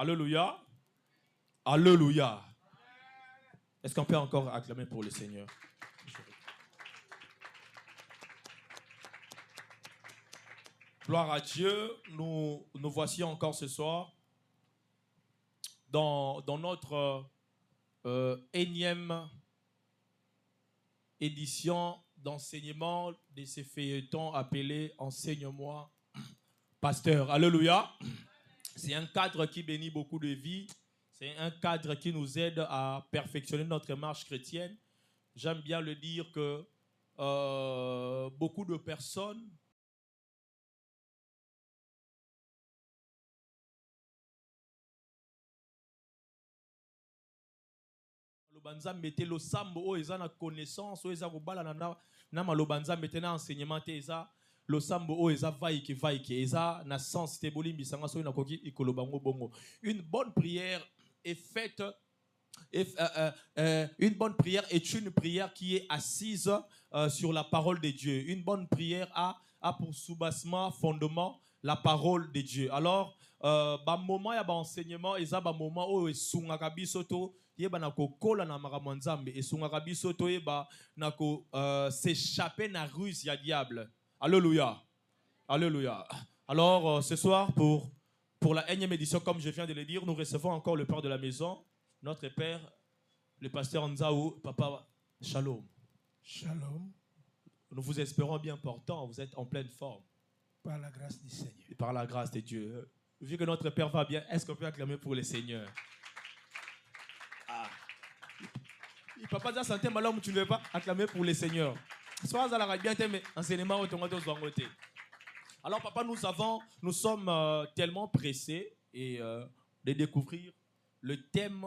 Alléluia. Alléluia. Est-ce qu'on peut encore acclamer pour le Seigneur? Gloire à Dieu. Nous voici encore ce soir dans notre énième édition d'enseignement de ces feuilletons appelés Enseigne-moi, pasteur. Alléluia. C'est un cadre qui bénit beaucoup de vies. C'est un cadre qui nous aide à perfectionner notre marche chrétienne. J'aime bien le dire que beaucoup de personnes Lobanza mettez le sambo o eza na connaissance o eza kobala na malobanza mettez na enseignement te eza le sambo o eza vaike eza na sens te bolimbi sanga so na koki ikolobango bongo. Une bonne prière est faite. Une bonne prière est une prière qui est assise sur la parole de Dieu. Une bonne prière a pour soubassement, fondement, la parole de Dieu. Alors, moment ya ba enseignement eza ba moment o esungaka biso to yeba na kokola na makambo nzambe esungaka biso to yeba na ko s'échapper na ruse ya diable. Alléluia. Alléluia. Alors, ce soir pour la énième édition, comme je viens de le dire, nous recevons encore le père de la maison, notre père, le pasteur Nzaou. Papa, shalom. Shalom. Nous vous espérons bien portant, vous êtes en pleine forme. Par la grâce du Seigneur. Et par la grâce de Dieu. Vu que notre père va bien, est-ce qu'on peut acclamer pour le Seigneur? Ah. Papa, déjà santé, malheur, tu ne veux pas acclamer pour le Seigneur. Sois à la bien, mais enseignement automatique. Alors, papa, nous sommes tellement pressés de découvrir le thème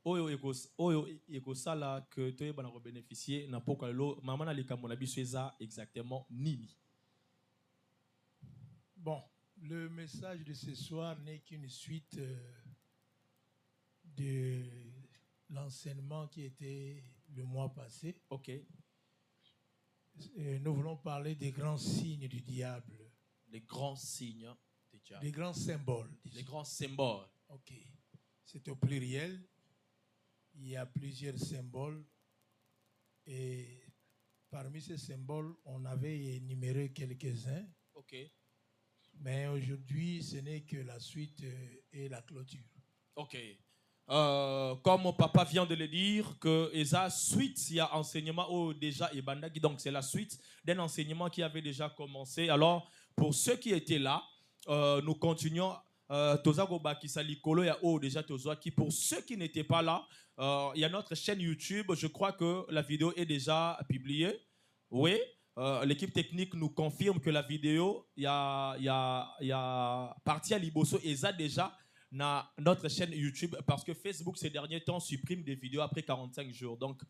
oyo ekosala que tu vas bénéficier na pokalo maman na likambo na biso eza exactement nini. Bon, le message de ce soir n'est qu'une suite de l'enseignement qui était le mois passé. OK. Nous voulons parler des grands signes du diable. Les grands signes du diable. Les grands symboles. Les grands symboles. OK. C'est au pluriel. Il y a plusieurs symboles. Et parmi ces symboles, on avait énuméré quelques-uns. OK. Mais aujourd'hui, ce n'est que la suite et la clôture. OK. Comme mon papa vient de le dire, que esa suite, il y a enseignement déjà ebandaki, donc c'est la suite d'un enseignement qui avait déjà commencé. Alors, pour ceux qui étaient là, nous continuons. Pour ceux qui n'étaient pas là, il y a notre chaîne YouTube. Je crois que la vidéo est déjà publiée. Oui. L'équipe technique nous confirme que la vidéo, il y a partie à Liboso et ça déjà dans notre chaîne YouTube parce que Facebook ces derniers temps supprime des vidéos après 45 jours. Donc,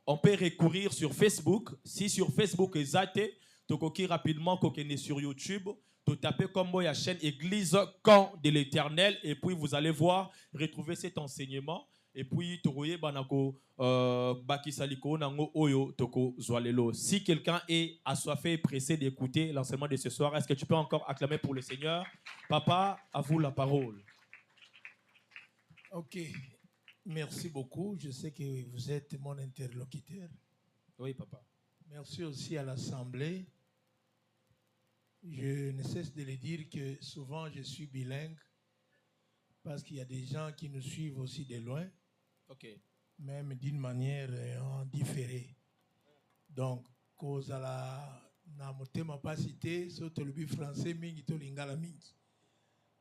on peut recourir sur Facebook. Si sur Facebook est zaté, tu peux rapidement qu'on sur YouTube. Tu tapez comme la chaîne Église Camp de l'Éternel et puis vous allez voir, retrouver cet enseignement. Et puis, si quelqu'un est assoiffé et pressé d'écouter l'enseignement de ce soir, est-ce que tu peux encore acclamer pour le Seigneur? Papa, à vous la parole. Ok, merci beaucoup. Je sais que vous êtes mon interlocuteur. Oui, papa. Merci aussi à l'Assemblée. Je ne cesse de le dire que souvent je suis bilingue parce qu'il y a des gens qui nous suivent aussi de loin. Ok. Même d'une manière en différé. Donc, cause à la na motema pas cité, surtout le français mingi to lingala mingi.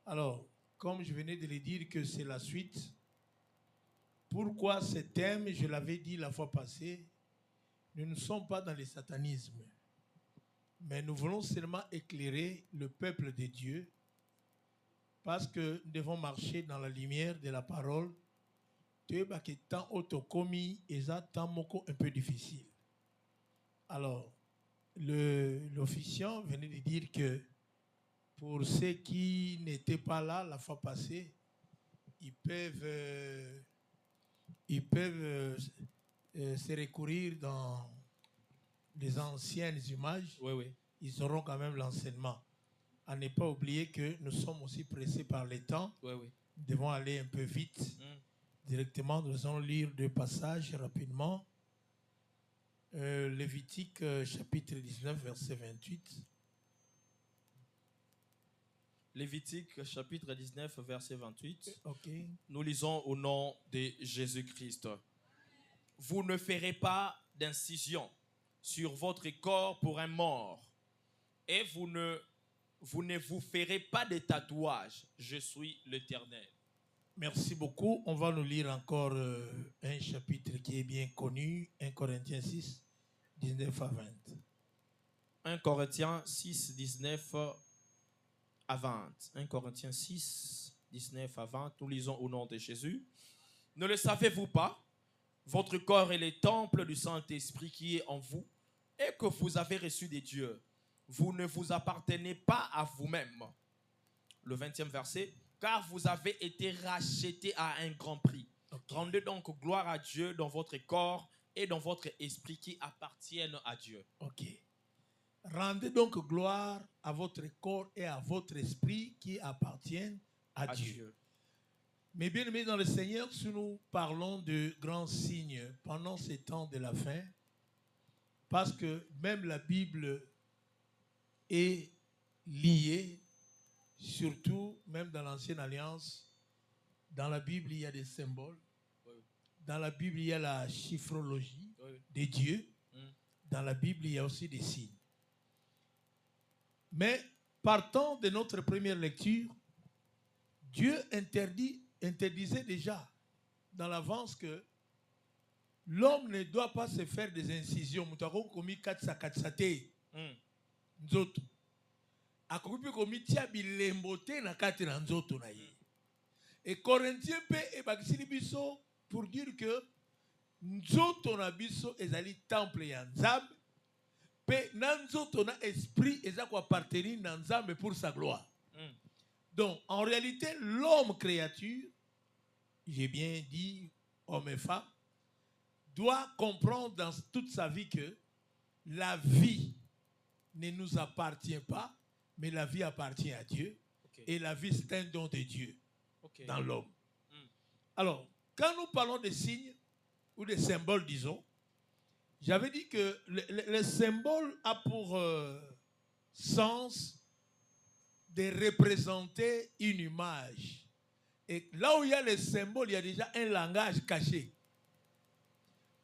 Alors, comme je venais de le dire que c'est la suite, pourquoi ce thème, je l'avais dit la fois passée, nous ne sommes pas dans le satanisme, mais nous voulons seulement éclairer le peuple de Dieu parce que nous devons marcher dans la lumière de la parole. Tant autocomi et tant moko un peu difficile. Alors, l'officiant venait de dire que pour ceux qui n'étaient pas là la fois passée, ils peuvent se recourir dans les anciennes images. Oui, oui. Ils auront quand même l'enseignement. À ne pas oublier que nous sommes aussi pressés par les temps. Oui, oui. Nous devons aller un peu vite. Directement, nous allons lire deux passages rapidement. Lévitique chapitre 19, verset 28. Lévitique chapitre 19, verset 28. Okay. Nous lisons au nom de Jésus-Christ. Vous ne ferez pas d'incision sur votre corps pour un mort, et vous ne vous ferez pas de tatouage. Je suis l'Éternel. Merci beaucoup. On va nous lire encore un chapitre qui est bien connu, 1 Corinthiens 6, 19 à 20. 1 Corinthiens 6, 19 à 20. 1 Corinthiens 6, 19 à 20. Nous lisons au nom de Jésus. Ne le savez-vous pas? Votre corps est le temple du Saint-Esprit qui est en vous et que vous avez reçu de Dieu. Vous ne vous appartenez pas à vous-même. Le 20e verset. Car vous avez été rachetés à un grand prix. Okay. Rendez donc gloire à Dieu dans votre corps et dans votre esprit qui appartiennent à Dieu. Ok. Rendez donc gloire à votre corps et à votre esprit qui appartiennent à Dieu. Mais bien aimés dans le Seigneur, si nous parlons de grands signes pendant ces temps de la fin, parce que même la Bible est liée, surtout même dans l'Ancienne Alliance, dans la Bible il y a des symboles, dans la Bible il y a la chiffrologie des dieux, dans la Bible il y a aussi des signes. Mais partant de notre première lecture, Dieu interdisait déjà dans l'avance que l'homme ne doit pas se faire des incisions. Et Corinthiens pour dire que nzoto na biso ezali temple ya Nzambe pe nanzoto na esprit eza ko appartenir na Nzambe pour sa gloire. Donc en réalité l'homme créature, j'ai bien dit homme et femme, doit comprendre dans toute sa vie que la vie ne nous appartient pas, mais la vie appartient à Dieu. Okay. Et la vie, c'est un don de Dieu dans l'homme. Alors, quand nous parlons de signes ou de symboles, disons, j'avais dit que le symbole a pour sens de représenter une image. Et là où il y a les symboles, il y a déjà un langage caché.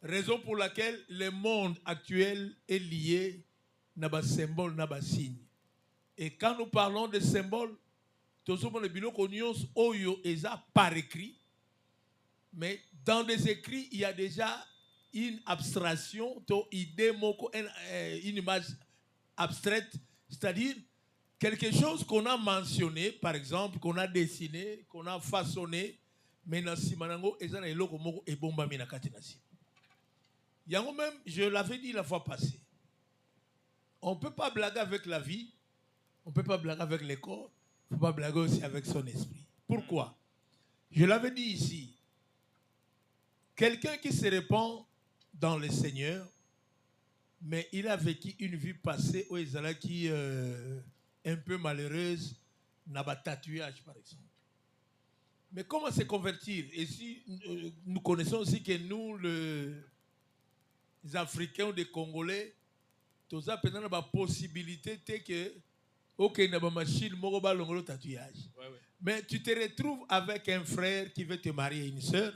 Raison pour laquelle le monde actuel est lié à des symboles, à des signes. Et quand nous parlons de symboles, tout ce monde est par écrit, mais dans des écrits, il y a déjà une abstraction, une image abstraite, c'est-à-dire quelque chose qu'on a mentionné, par exemple, qu'on a dessiné, qu'on a façonné, mais dans Simanango, même, je l'avais dit la fois passée, on ne peut pas blaguer avec la vie, on ne peut pas blaguer avec le corps, il ne faut pas blaguer aussi avec son esprit. Pourquoi? Je l'avais dit ici, quelqu'un qui se répand dans le Seigneur, mais il a vécu une vie passée où il a qui un peu malheureuse, n'a pas tatouage par exemple. Mais comment se convertir? Et si nous connaissons aussi que nous, les Africains ou les Congolais, tous ça peut avoir la possibilité que ok, n'a pas machine, mon tatouage. Mais tu te retrouves avec un frère qui veut te marier une sœur,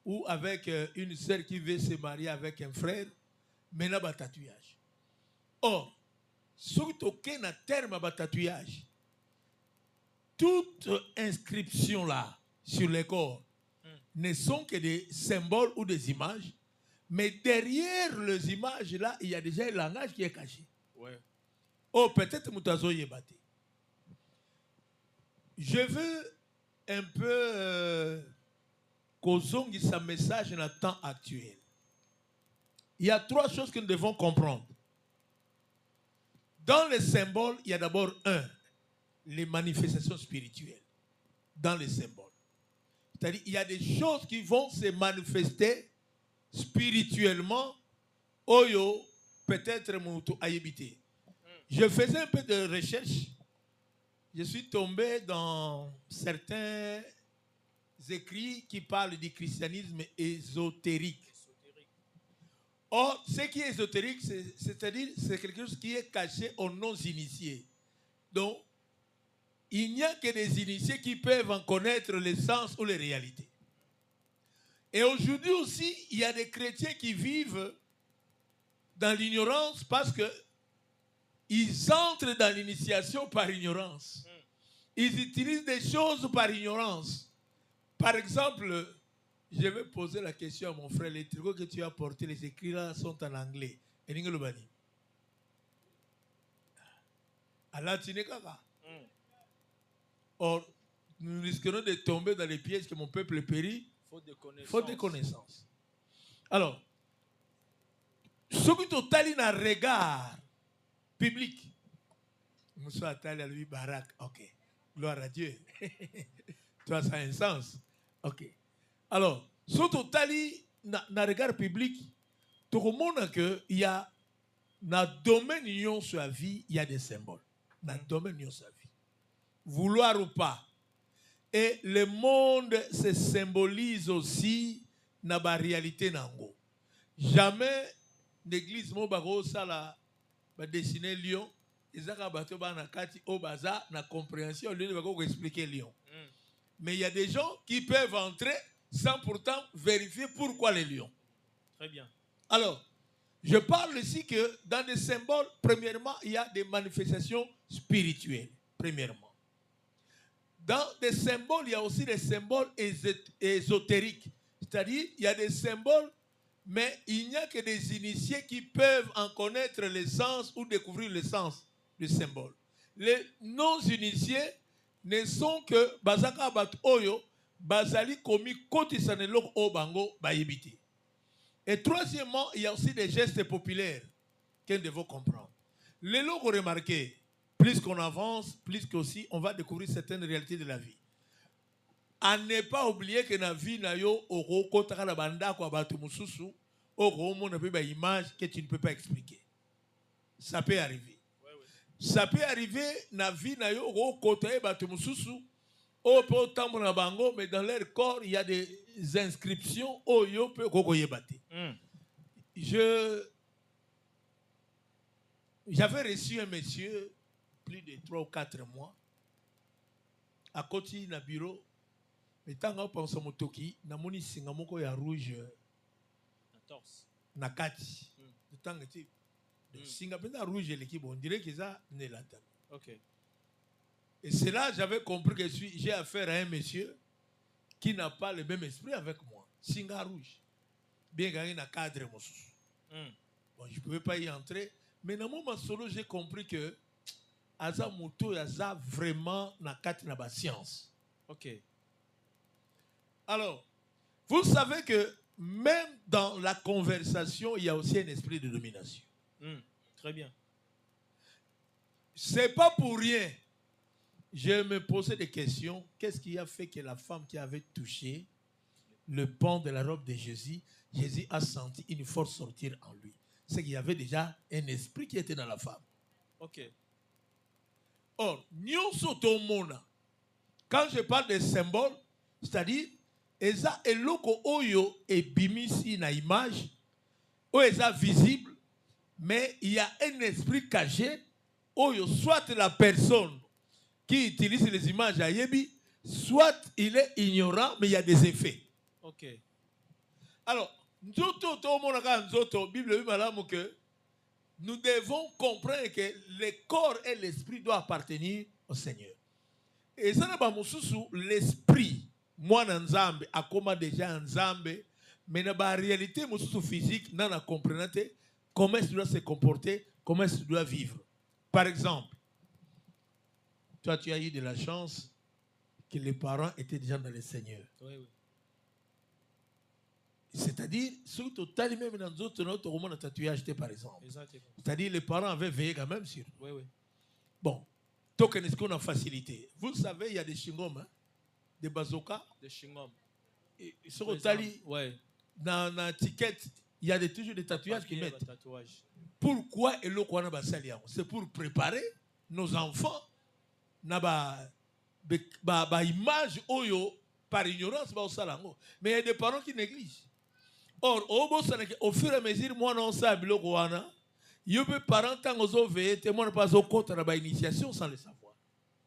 ou avec une sœur qui veut se marier avec un frère, mais n'a pas tatouage. Or, surtout aucun terme à tatouage, toute inscription là sur le corps ne sont que des symboles ou des images, mais derrière les images là, il y a déjà un langage qui est caché. Ouais. Oh, peut-être Moutazo Yebate. Je veux un peu kozongi sa message dans le temps actuel. Il y a trois choses que nous devons comprendre. Dans les symboles, il y a d'abord les manifestations spirituelles. Dans les symboles. C'est-à-dire, il y a des choses qui vont se manifester spirituellement. Oyo, peut-être Moutou Ayebité. Je faisais un peu de recherche. Je suis tombé dans certains écrits qui parlent du christianisme ésotérique. Or, ce qui est ésotérique, c'est-à-dire c'est quelque chose qui est caché aux non-initiés. Donc, il n'y a que des initiés qui peuvent en connaître le sens ou les réalités. Et aujourd'hui aussi, il y a des chrétiens qui vivent dans l'ignorance parce qu'ils entrent dans l'initiation par ignorance. Ils utilisent des choses par ignorance. Par exemple, je vais poser la question à mon frère. Les trucs que tu as portés, les écrits là sont en anglais. Et n'ingé le bani. Allah tinekaka. Or, nous risquerons de tomber dans les pièges que mon peuple périt. Faute de connaissances. Alors, ce que tu as dans le regard public, Moussa Atali à lui Barak, ok. Gloire à Dieu. Toi, ça a un sens. Ok. Alors, ce que tu as dans le regard public, tu remontes qu'il y a dans le domaine de sa vie, il y a des symboles. Dans le domaine de sa vie. Vouloir ou pas. Et le monde se symbolise aussi dans la réalité. Jamais l'église Mobagosala va dessiner Lyon. Ils ont na compréhension au lieu de expliquer Lyon. Mais il y a des gens qui peuvent entrer sans pourtant vérifier pourquoi les lions. Très bien. Alors, je parle ici que dans les symboles, premièrement, il y a des manifestations spirituelles. Premièrement. Dans les symboles, il y a aussi des symboles ésotériques. C'est-à-dire, il y a des symboles, mais il n'y a que des initiés qui peuvent en connaître le sens ou découvrir le sens du symbole. Les non-initiés ne sont que Bazaka Bat Oyo, Bazali Komi Kotisanelok Obango Bayibiti. Et troisièmement, il y a aussi des gestes populaires que nous devons comprendre. Les logos remarqués, plus qu'on avance, plus qu'aussi on va découvrir certaines réalités de la vie. À ne pas oublier que dans la vie, il y a une image que tu ne peux pas expliquer. Ça peut arriver. Ça peut arriver dans la vie, mais dans leur corps, il y a des inscriptions. J'avais reçu un monsieur, plus de 3 ou 4 mois, à côté d'un bureau. Mais tant que je pense motoki, na moni singa moko ya rouge na torse na kati. De temps que singa penda rouge l'équipe, on dirait que ça n'est là. OK. Et c'est là j'avais compris que j'ai affaire à un monsieur qui n'a pas le même esprit avec moi. Singa rouge. Bien gagné na cadre mon sous. Bon, je ne pouvais pas y entrer, mais dans mon solo j'ai compris que Aza moto Aza vraiment na kati na ba science. OK. Alors, vous savez que même dans la conversation, il y a aussi un esprit de domination. Très bien. C'est pas pour rien. Je me posais des questions. Qu'est-ce qui a fait que la femme qui avait touché le pan de la robe de Jésus, Jésus a senti une force sortir en lui? C'est qu'il y avait déjà un esprit qui était dans la femme. OK. Or, quand je parle des symboles, c'est-à-dire, eza eloko oyo ebimisi na image, oyo eza visible, mais il y a un esprit caché, oyo soit la personne qui utilise les images à yebi, soit il est ignorant, mais il y a des effets. OK. Alors, Bible dit que nous devons comprendre que le corps et l'esprit doivent appartenir au Seigneur. Et ça n'a pas l'esprit. Moi, Nzambe, a comment déjà Nzambe, mais dans la réalité, mon physique, n'a pas compris comment il doit se comporter, comment il doit vivre. Par exemple, toi, tu as eu de la chance que les parents étaient déjà dans le Seigneur. Oui, oui. C'est-à-dire, surtout, même dans d'autres romans de tatouage, par exemple. Exactement. C'est-à-dire, les parents avaient veillé quand même sur. Oui, oui. Bon, donc, est-ce qu'on a facilité? Vous savez, il y a des chingom, hein? Des bazookas. Des chingom. Sur le tali, ouais. Dans la ticket, il y a toujours des tatouages qui mettent. Tatouage. Pourquoi c'est pour préparer nos enfants na ba image oyo par ignorance, mais il y a des parents qui négligent. Or, au fur et à mesure, moi, non, ça, il y a des parents qui ont veillé, témoin pas au compte de l'initiation sans le savoir.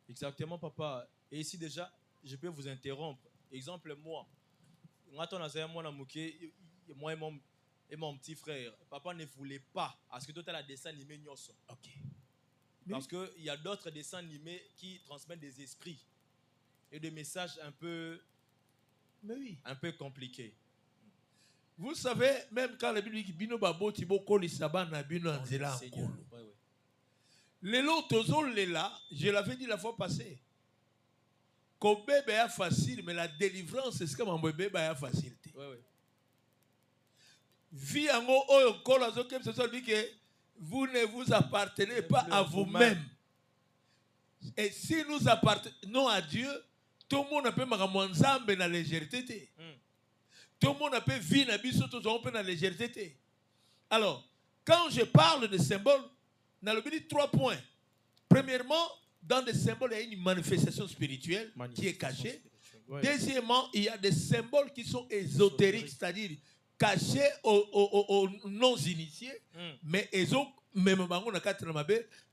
Exactement, papa. Et ici, déjà, je peux vous interrompre. Exemple, moi et mon petit frère, papa ne voulait pas, parce que tout est dessin animé. Ok. Parce qu'il y a d'autres dessins animés qui transmettent des esprits et des messages un peu compliqués. Vous savez, même quand la Bible dit Bino Babo Tiboko Lissaban na Bino Anzela Nkolo. Les lots là, je l'avais dit la fois passée. Qu'au bébé est facile, mais la délivrance, c'est ce que mon bébé est facile. Vie en haut, que vous ne vous appartenez pas à vous-même. Et si nous appartenons à Dieu, tout le monde peut m'amener dans la légèreté. Tout le monde peut vivre dans la légèreté. Alors, quand je parle de symboles, on a dit 3 points. Premièrement, dans des symboles, il y a une manifestation spirituelle qui est cachée. Deuxièmement, il y a des symboles qui sont ésotériques, c'est-à-dire cachés aux non-initiés, mais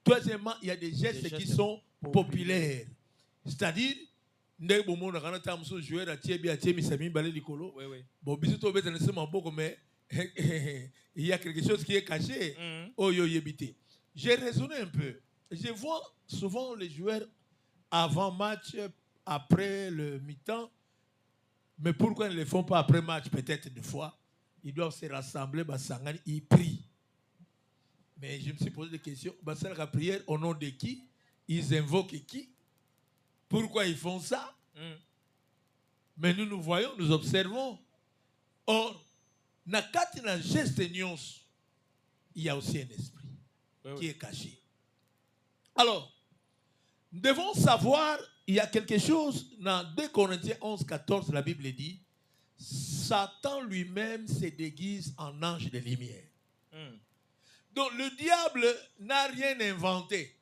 troisièmement, il y a des gestes qui sont populaires. C'est-à-dire, il y a quelque chose qui est caché. J'ai raisonné un peu. Je vois souvent les joueurs avant match, après le mi-temps. Mais pourquoi ils ne le font pas après match? Peut-être deux fois. Ils doivent se rassembler, ils prient. Mais je me suis posé des questions. La prière au nom de qui? Ils invoquent qui? Pourquoi ils font ça? Mais nous voyons, nous observons. Or, dans le geste nyons, il y a aussi un esprit qui est caché. Alors, nous devons savoir, il y a quelque chose dans 2 Corinthiens 11, 14, la Bible dit, Satan lui-même se déguise en ange de lumière. Donc le diable n'a rien inventé,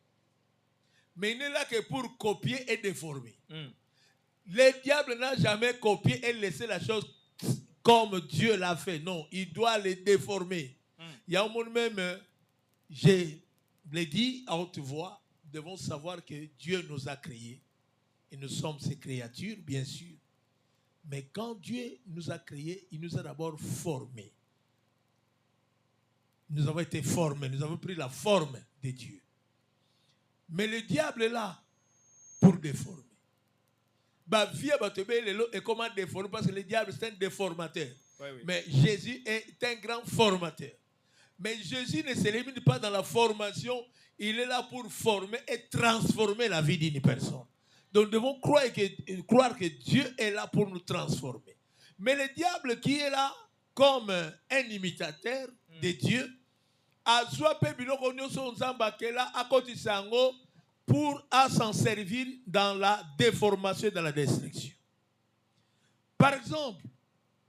mais il n'est là que pour copier et déformer. Le diable n'a jamais copié et laissé la chose comme Dieu l'a fait. Non, il doit les déformer. Il y a un moment même, je l'ai dit à haute voix, nous devons savoir que Dieu nous a créés et nous sommes ses créatures, bien sûr. Mais quand Dieu nous a créés, il nous a d'abord formés. Nous avons été formés, nous avons pris la forme de Dieu. Mais le diable est là pour déformer. Et comment déformer? Parce que le diable c'est un déformateur. Mais Jésus est un grand formateur. Mais Jésus ne se limite pas dans la formation, il est là pour former et transformer la vie d'une personne. Donc nous devons croire que Dieu est là pour nous transformer. Mais le diable qui est là comme un imitateur de Dieu, pour s'en servir dans la déformation et dans la destruction. Par exemple,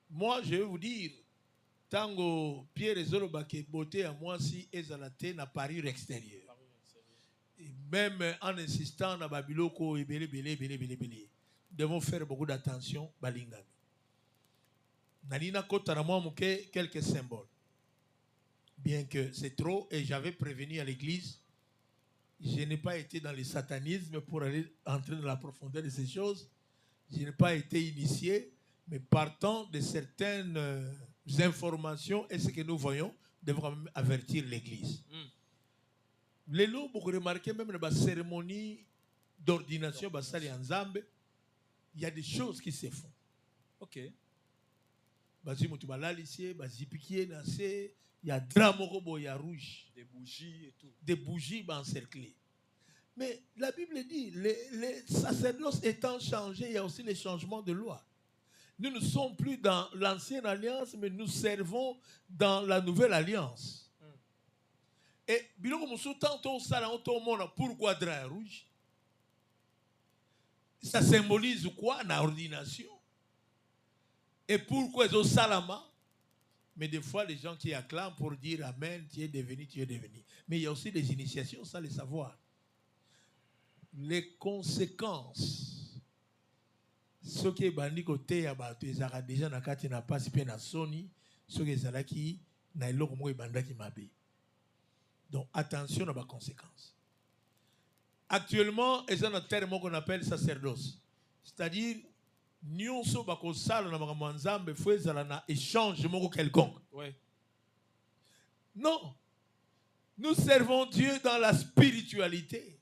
moi je vais vous dire, Tango Pierre et Zolobake beauté à moi si ezalate na parure extérieure. Même en insistant na babiloko et belé. Devons faire beaucoup d'attention balingami. Nalina kota na moi muke quelques symboles. Bien que c'est trop et j'avais prévenu à l'église, je n'ai pas été dans le satanisme pour aller entrer dans la profondeur de ces choses. Je n'ai pas été initié, mais partant de certaines informations et ce que nous voyons, nous devons quand même avertir l'église. Les lots, vous remarquez même dans la cérémonie d'ordination, il y a des choses qui se font. Ok. Il y a dramo, il y a rouge. Des bougies et tout. Des bougies encerclées. Mais la Bible dit, les sacerdoces étant changés, il y a aussi les changements de loi. Nous ne sommes plus dans l'ancienne alliance, mais nous servons dans la nouvelle alliance. Et pourquoi drap rouge? Ça symbolise quoi? L'ordination. Et pourquoi ils ont salama? Mais des fois, les gens qui acclament pour dire Amen, tu es devenu. Mais il y a aussi des initiations sans le savoir. Les conséquences Ce qui est bandi côté ya bato ezaka déjà na kati na passe pe na soni ce qui ezalaki na eloko moko ebandaki mabe. Donc attention à la conséquence. Actuellement, il y a un terme qu'on appelle sacerdoce. C'est-à-dire, nous sommes en train de faire un échange quelconque. Ouais. Non. Nous servons Dieu dans la spiritualité.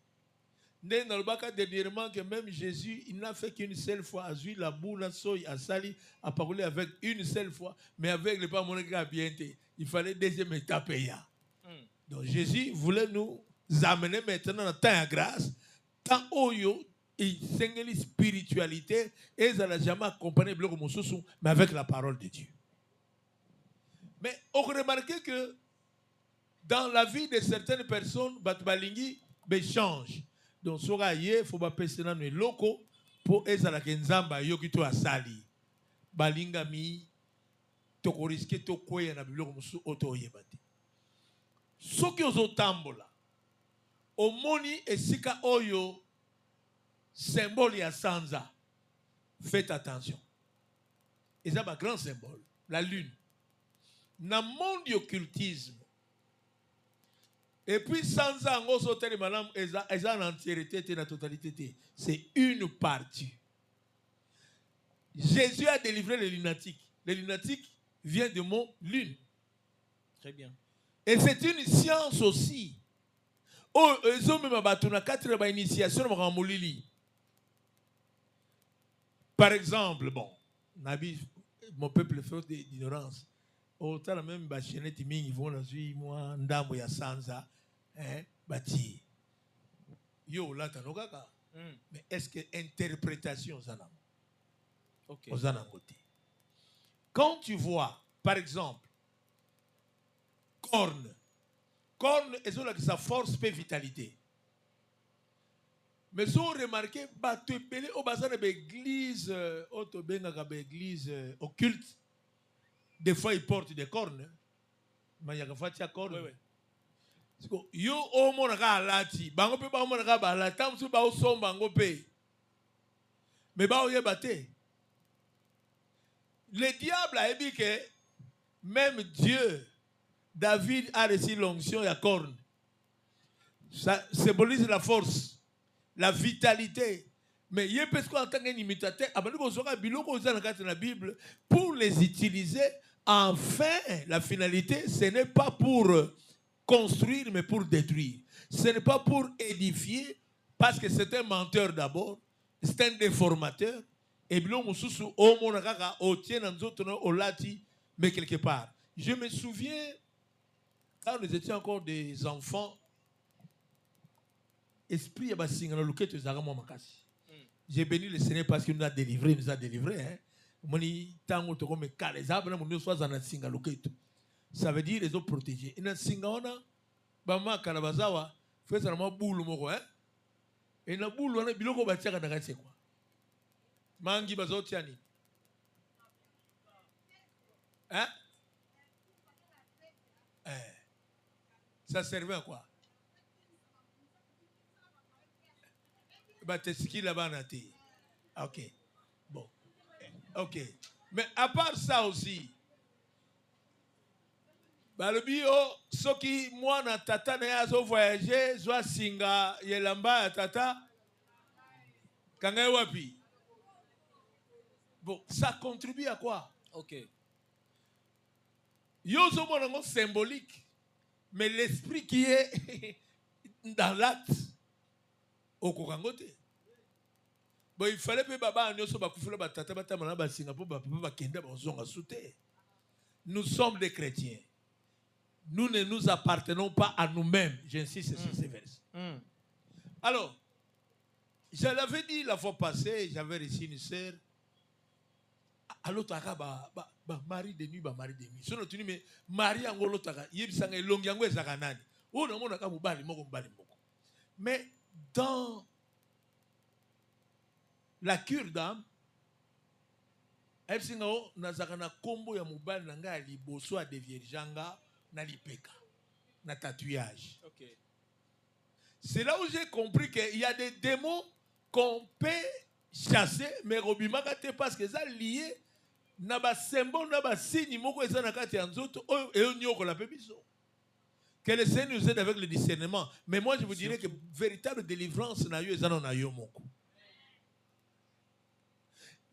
Dans le cas dernièrement que même Jésus, il n'a fait qu'une seule fois, a joué la boule, a sali, a parlé avec une seule fois, mais avec le pas mon bien. Il fallait deuxième étape. Donc Jésus voulait nous amener maintenant dans le temps de grâce, tant oyo et singeli spiritualité et ça n'a jamais accompagné bloc mais avec la parole de Dieu. Mais on remarque que dans la vie de certaines personnes, batbalingi change. Donc sora yé faut pas passer dans les locaux pour ezala kenzamba yokito asali. Balinga mi toko risque to koya na bloc musu auto yebate. Soki ozotambola omoni esika oyo symbole ya sanza, faites attention. Et ça, un grand symbole, la lune. Dans le monde du occultisme, et puis sanza, en entièreté, en totalité, c'est une partie. Jésus a délivré les lunatiques. Les lunatiques viennent du mot lune. Très bien. Et c'est une science aussi. Oh, ils ont même battu na 4 initiation dans Molili. Par exemple, bon, mon peuple fait d'ignorance. Autant même bacheneti mingi vont la suivre moi ndambo ya sanza, hein, bati. Yo là tanokaka. Mais est-ce que interprétation ça n'a? OK. Côté. Quand tu vois, par exemple, corne est là que sa force et vitalité. Mais si on remarque, bateau pelé au bazar de l'église, église occulte, des fois ils portent des cornes. Mais il y a des cornes. Yo o monaka alati, bango pe ba monaka ba alati, tam su ba o som bango pe. Mais ba o yebate. Le diable a dit que même Dieu, David a reçu l'onction à corne. Ça symbolise la force, la vitalité. Mais il y a en tant qu'imitateur, la Bible pour les utiliser. Enfin, la finalité, ce n'est pas pour construire, mais pour détruire. Ce n'est pas pour édifier, parce que c'est un menteur d'abord, c'est un déformateur. Et bien, mais quelque part. Je me souviens, quand nous étions encore des enfants, esprit j'ai béni le Seigneur parce qu'il nous a délivrés, ça veut dire les autres protégés. Et na boule wana biloko batiaka na kati quoi. Mangi bazotiani. Hein? Ça servait à quoi? Bateski là-bas nati. Ok. Bon. Ok. Mais à part ça aussi, le bio, ce qui moi na tata na yazo voyager, soit singa yelamba ya tata, kanga wapi. Bon, ça contribue à quoi? Ok. Yozo monango symbolique, mais l'esprit qui est dans l'acte, au Kokangote. Bon, il fallait que baba nyoso bakufula batata batamana ba Singapour ba papa bakenda bazonga souté. Nous sommes des chrétiens. Nous ne nous appartenons pas à nous-mêmes. J'insiste sur ces versets. Alors, je l'avais dit la fois passée, j'avais reçu une sœur. À l'autre, mari de nuit, mari de nuit. Sinon, tu dis, mais mari en gros, l'autre, il y a un long yango et zaganani. Oh, non, on a qu'à mobali, mais dans la cure d'âme, elle s'est dit, nazakana combo ya mobali nanga liboso a devierjanga. Na lipeka, na tatouage. Okay. C'est là où j'ai compris qu'il y a des démons qu'on peut chassé, mais robimaka te parce que ça lié na ba symbole na ba signe moko eza na kati ya nzoto et on la biso. Que le Seigneur nous aide avec le discernement. Mais moi je vous dirais que véritable délivrance na yo eza na yo moko.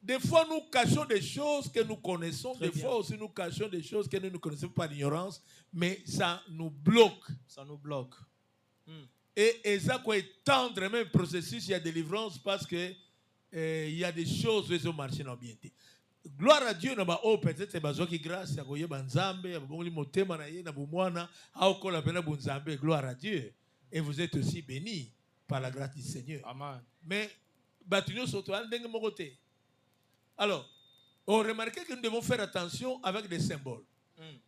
Des fois, nous cachons des choses que nous connaissons. Des fois aussi, nous cachons des choses que nous ne connaissons pas par ignorance. Mais ça nous bloque. Ça nous bloque. Et ça, quoi, étendre même le processus, il y a délivrance parce que il y a des choses qui ont marché dans le bien. Gloire à Dieu, peut-être c'est besoin qui grâce, il y a banzambe, il y a bon motema na ye na bumwana, a ko la pena bunzambe, gloire à Dieu. Et vous êtes aussi bénis par la grâce du Seigneur. Amen. Mais batunyo soto al ndenge mo côté. Alors, on remarque que nous devons faire attention avec des symboles.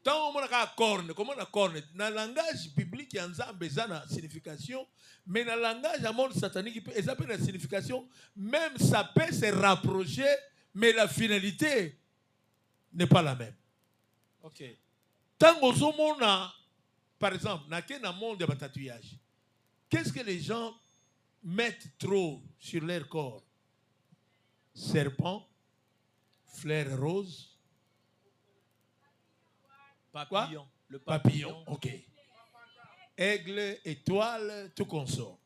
Tant on a corne, comment on a corne, dans le langage biblique, il y a une signification, mais dans le langage du monde satanique, il y a une signification, même ça peut se rapprocher, mais la finalité n'est pas la même. Ok. Tant qu'on a, par exemple, dans le monde de tatouage, qu'est-ce que les gens mettent trop sur leur corps? Serpent, fleurs roses. Papillon. Quoi? Le papillon. Ok. Aigle, étoile, tout consort.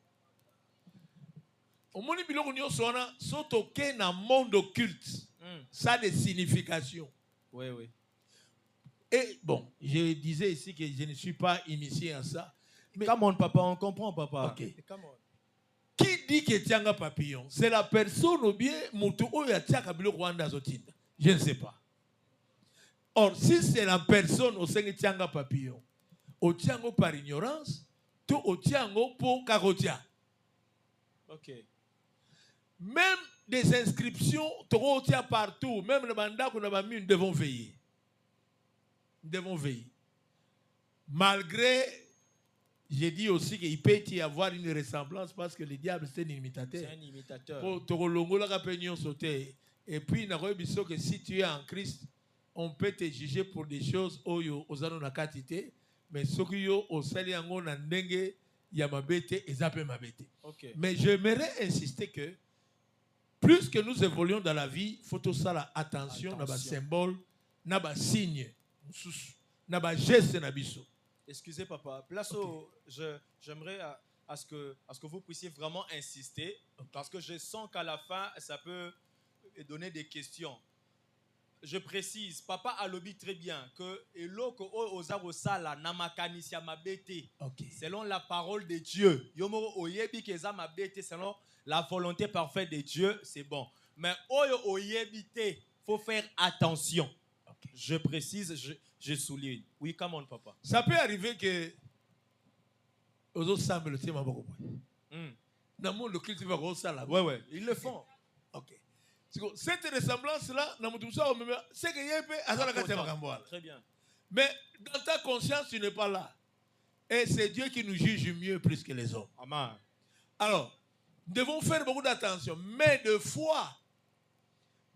Au monde biloko nyonso wana soto ke na monde occulte. Ça a des significations. Oui, oui. Et bon, je disais ici que je ne suis pas initié à ça. Mais come on, papa, on comprend, papa. Ok. Come on. Qui dit que tianga papillon? C'est la personne ou bien mutu oyo atiaka biloko wanda zotinda. Je ne sais pas. Or, si c'est la personne au sein de tianga papillon, au tiango par ignorance, tout au tiango pour karotia. Ok. Même des inscriptions, tout tient partout, même le mandat qu'on a mis, nous devons veiller. Nous devons veiller. Malgré, j'ai dit aussi qu'il peut y avoir une ressemblance parce que le diable c'est un imitateur. C'est un imitateur. Et puis, nous avons dit que si tu es en Christ, on peut te juger pour des choses aux anneaux nakatité, mais ce qui est au saliango nandenge yamabete et zape mabete. Mais j'aimerais insister que plus que nous évoluons dans la vie, il faut tout ça la attention, na ba symbole, na ba signe, na ba geste na biso. Excusez papa, place j'aimerais à ce que vous puissiez vraiment insister parce que je sens qu'à la fin ça peut donner des questions. Je précise, papa a lobby très bien que eloko ozaro sala na makanisi ya mabete. Selon la parole de Dieu. Yomo oyebi keza mabete selon la volonté parfaite de Dieu, c'est bon. Mais oyo oyebi te, faut faire attention. Je précise, je souligne. Oui, come on papa. Ça peut arriver que ozo semble le tema beaucoup. Dans monde le culte va go sala. Ouais, ils le font. OK. Cette ressemblance-là, c'est que Yépe a la. Très bien. Mais dans ta conscience, tu n'es pas là. Et c'est Dieu qui nous juge mieux plus que les hommes. Amen. Alors, nous devons faire beaucoup d'attention. Mais de foi,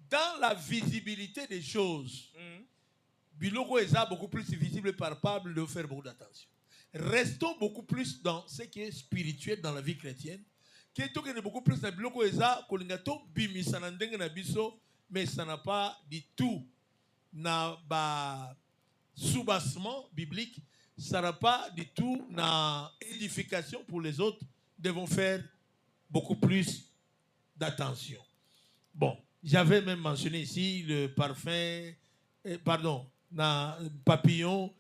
dans la visibilité des choses, Biloko est beaucoup plus visible et palpable, de faire beaucoup d'attention. Restons beaucoup plus dans ce qui est spirituel dans la vie chrétienne. Qui est beaucoup plus dans Biloko Eza, Kolingato, Bimisa Nandenge na biso, mais ça n'a pas du tout na ba soubassement biblique, ça n'a pas du tout na édification pour les autres. Devons faire beaucoup plus d'attention. Bon, j'avais même mentionné ici le parfum, na papillon,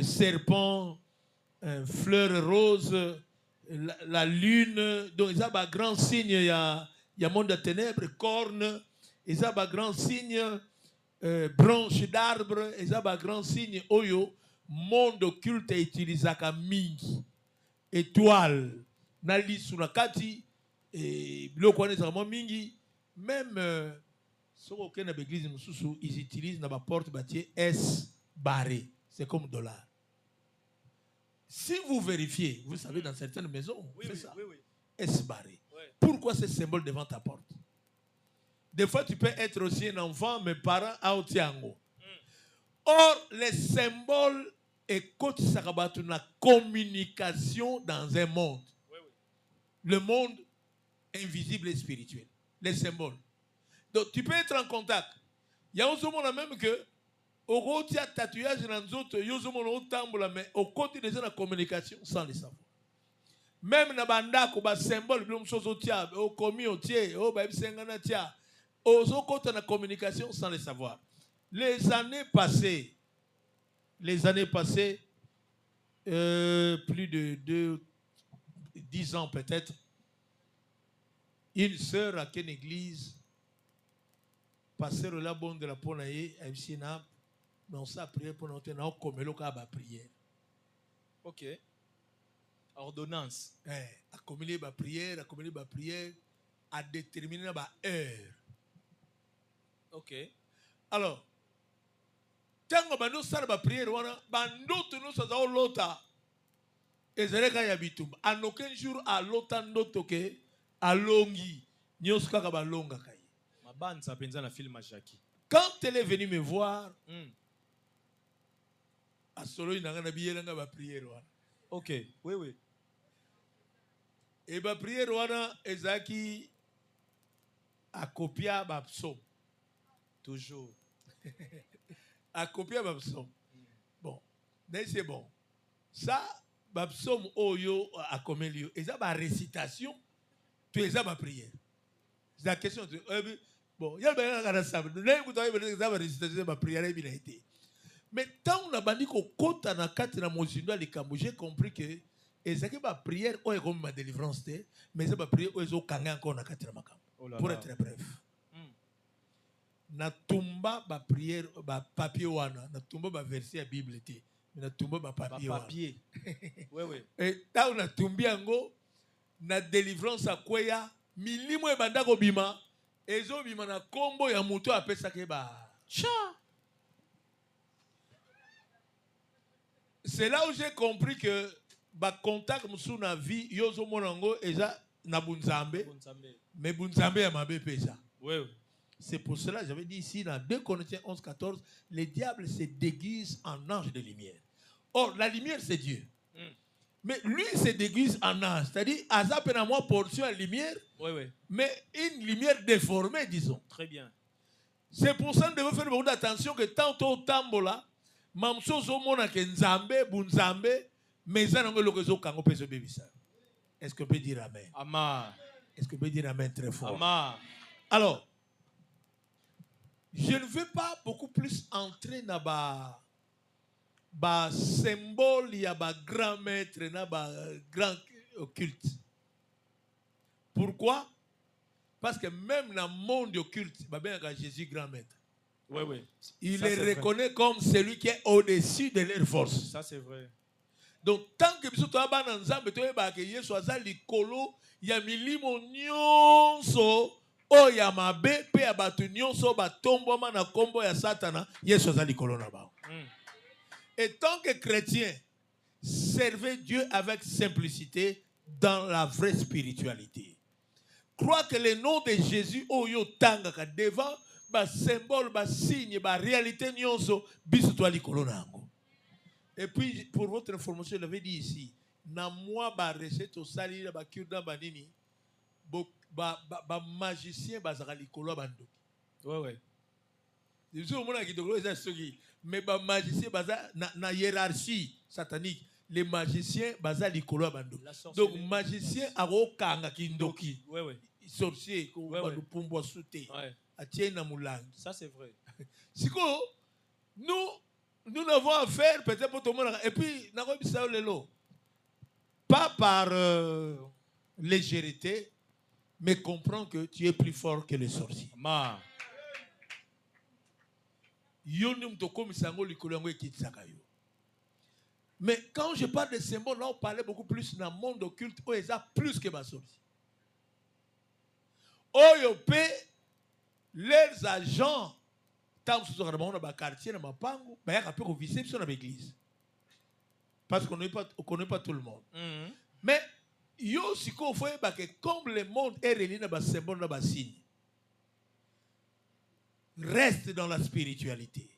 serpent, fleur rose, la lune, donc ils ont un grand signe, il y a monde de ténèbres, cornes, ils ont un grand signe, branche d'arbre, ils ont un grand signe, oyo, monde occulte utilise comme mingi, étoile, nali sunakati, et biloko wana ezaka mingi, même sur aucune église ils utilisent dans la porte bâtie S barré, c'est comme $. Si vous vérifiez, vous savez, dans certaines maisons, c'est ça. Oui. S barré. Pourquoi ce symbole devant ta porte? Des fois, tu peux être aussi un enfant, mais parents à Otiango. Or, les symboles écoutent la communication dans un monde. Le monde invisible et spirituel. Les symboles. Donc tu peux être en contact. Il y a aussi même que au côté de tatouage dans les autres, il y a aussi mais au côté de la communication sans le savoir. Même na bandako ba symbole bilom sozo tia au commis au tie au ba bisengana tia au côté de la communication sans le savoir. Les années passées, plus de 10 ans peut-être, une sœur à quelle église passer la bonne de la ponaye à Ibsina, dans sa prière pour nous tenir comme le cas de prière. Ok. Ordonnance. À communier ma prière, à déterminer ma heure. Ok. Alors, tant que nous savons la prière, nous savons l'autre. Et c'est là qu'il y a bitum. En aucun jour, à l'autre, d'autres que à longi, nous sommes à longa. Ma bande s'appelle dans la film à Jackie. Quand elle est venue me voir, à solo il n'a pas bien la prière. Ok, oui, oui. Et ma prière, Ezaki a copié ma psaume. Toujours. A copié ma psaume. Bon, c'est bon. Ça, ma psaume, oyo, a comme lieu. Et ça, ma récitation, tu es à ma prière. C'est la question. Bon, il y a un ensemble. Nous avons récitation, ma prière est bien été. Mais tant on a bandit qu'au côté de la carte de la Mozindo, j'ai compris que ezaki ma prière ou est comme ma délivrance, mais c'est ma prière ou est au kanga encore na carte de ma camp. Pour être bref. Na tumba ma prière, ma papier wana, na tumba ma verset à Bible était, mais na tumba ma papier wana. Papier. Oui, oui. Et tant on a tumbi ango, na délivrance à Kweya, milimo e bandako bima, ezo bima na kombo ya muto apesa ke ba. Cha. C'est là où j'ai compris que ba contact musu na vie yozo monango eza na bunzambe mais bunzambe ya mabe pesa. Oui, oui. C'est pour cela j'avais dit ici dans 2 Corinthiens 11-14 le diable se déguise en ange de lumière. Or la lumière c'est Dieu. Mais lui se déguise en ange, c'est-à-dire azap na moi portion de lumière. Oui, oui. Mais une lumière déformée disons. Très bien. C'est pour ça que nous devons faire beaucoup d'attention que tantôt tambola mamsozo mona ke nzambe bunzambe mezana ngolo kezo kango peso bebisa. Est-ce que peut dire amen? Amen. Est-ce que peut dire amen très fort? Amen. Alors, je ne veux pas beaucoup plus entrer dans ba symbole ya ba grand maître na ba grand occulte. Pourquoi? Parce que même dans le monde occulte, Jésus grand maître. Oui, oui. Il ça, les reconnaît vrai. Comme celui qui est au-dessus de leur force. Ça, c'est vrai. Donc, tant que nous sommes il y a milimo nyonso o ya mabe pe ya batu nyonso batombo na kombo ya satana Yesu azali kolona ba. Et tant que chrétien, servez Dieu avec simplicité dans la vraie spiritualité. Crois que le nom de Jésus oyo tangaka devant ba symbole, ba signe, ba réalité nyonso biso to ali kolona ngo. Et puis pour votre information, je l'avais dit ici, na moi ba recette au sali ba kurda ba nini ba magicien ba zaka likolo bando. Ouais ouais. Ils ont mona ki dokolo eza soki mais ba magicien ba na hiérarchie satanique. Les magiciens baza likolo bando. Donc magicien akokanga kindoki. Ouais ouais. Sorcier ko ba lupumbo souté. Ouais. Atie na mulangi. Ça c'est vrai. Siko nous n'avons affaire peut-être pour tout le monde. Et puis, pas par légèreté, mais comprends que tu es plus fort que les sorciers. Mais quand je parle de symboles, là on parlait beaucoup plus dans le monde occulte, où ils ont plus que ma sorcier. OYOP, leurs agents, tant que nous sommes dans le quartier, dans le pango, il y a un peu de visite sur l'église. Parce qu'on ne connaît pas tout le monde. Mais il y a aussi que comme le monde est relié dans le symbole, dans le signe, reste dans la spiritualité.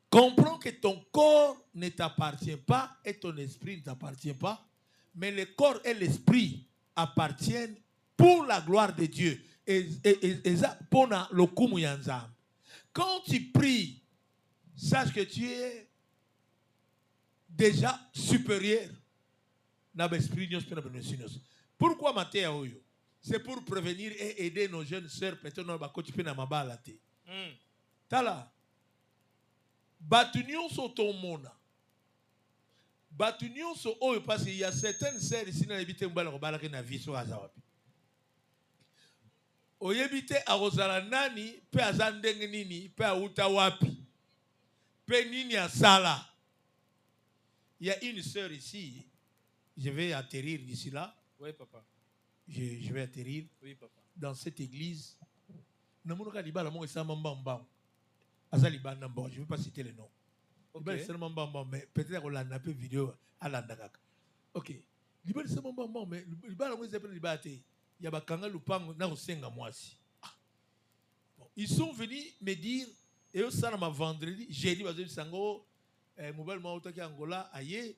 Comprends que ton corps ne t'appartient pas et ton esprit ne t'appartient pas, mais le corps et l'esprit appartiennent pour la gloire de Dieu. Quand tu pries, sache que tu es déjà supérieur. Pourquoi Mathéo? C'est pour prévenir et aider nos jeunes sœurs. Peut-être que tu peux n'amalate. Tala. Batunion sur ton mona. Batunion sur eux parce qu'il y a certaines sœurs ici dans l'habité où balak na vie sur Azawapi. Oyebite a Rosala nani, pe azandeng nini, pe a utawapi, pe nini a sala. Il y a une sœur ici. Je vais atterrir d'ici là. Oui, papa. Je vais atterrir. Oui, papa. Dans cette église. Je ne vais pas citer le nom. Okay. Mais peut-être qu'on a une vidéo à l'Andagak. Ok. Il y a ils sont venus me dire, et au sein de ma vendredi, j'ai dit, mobile mauta ki Angola aye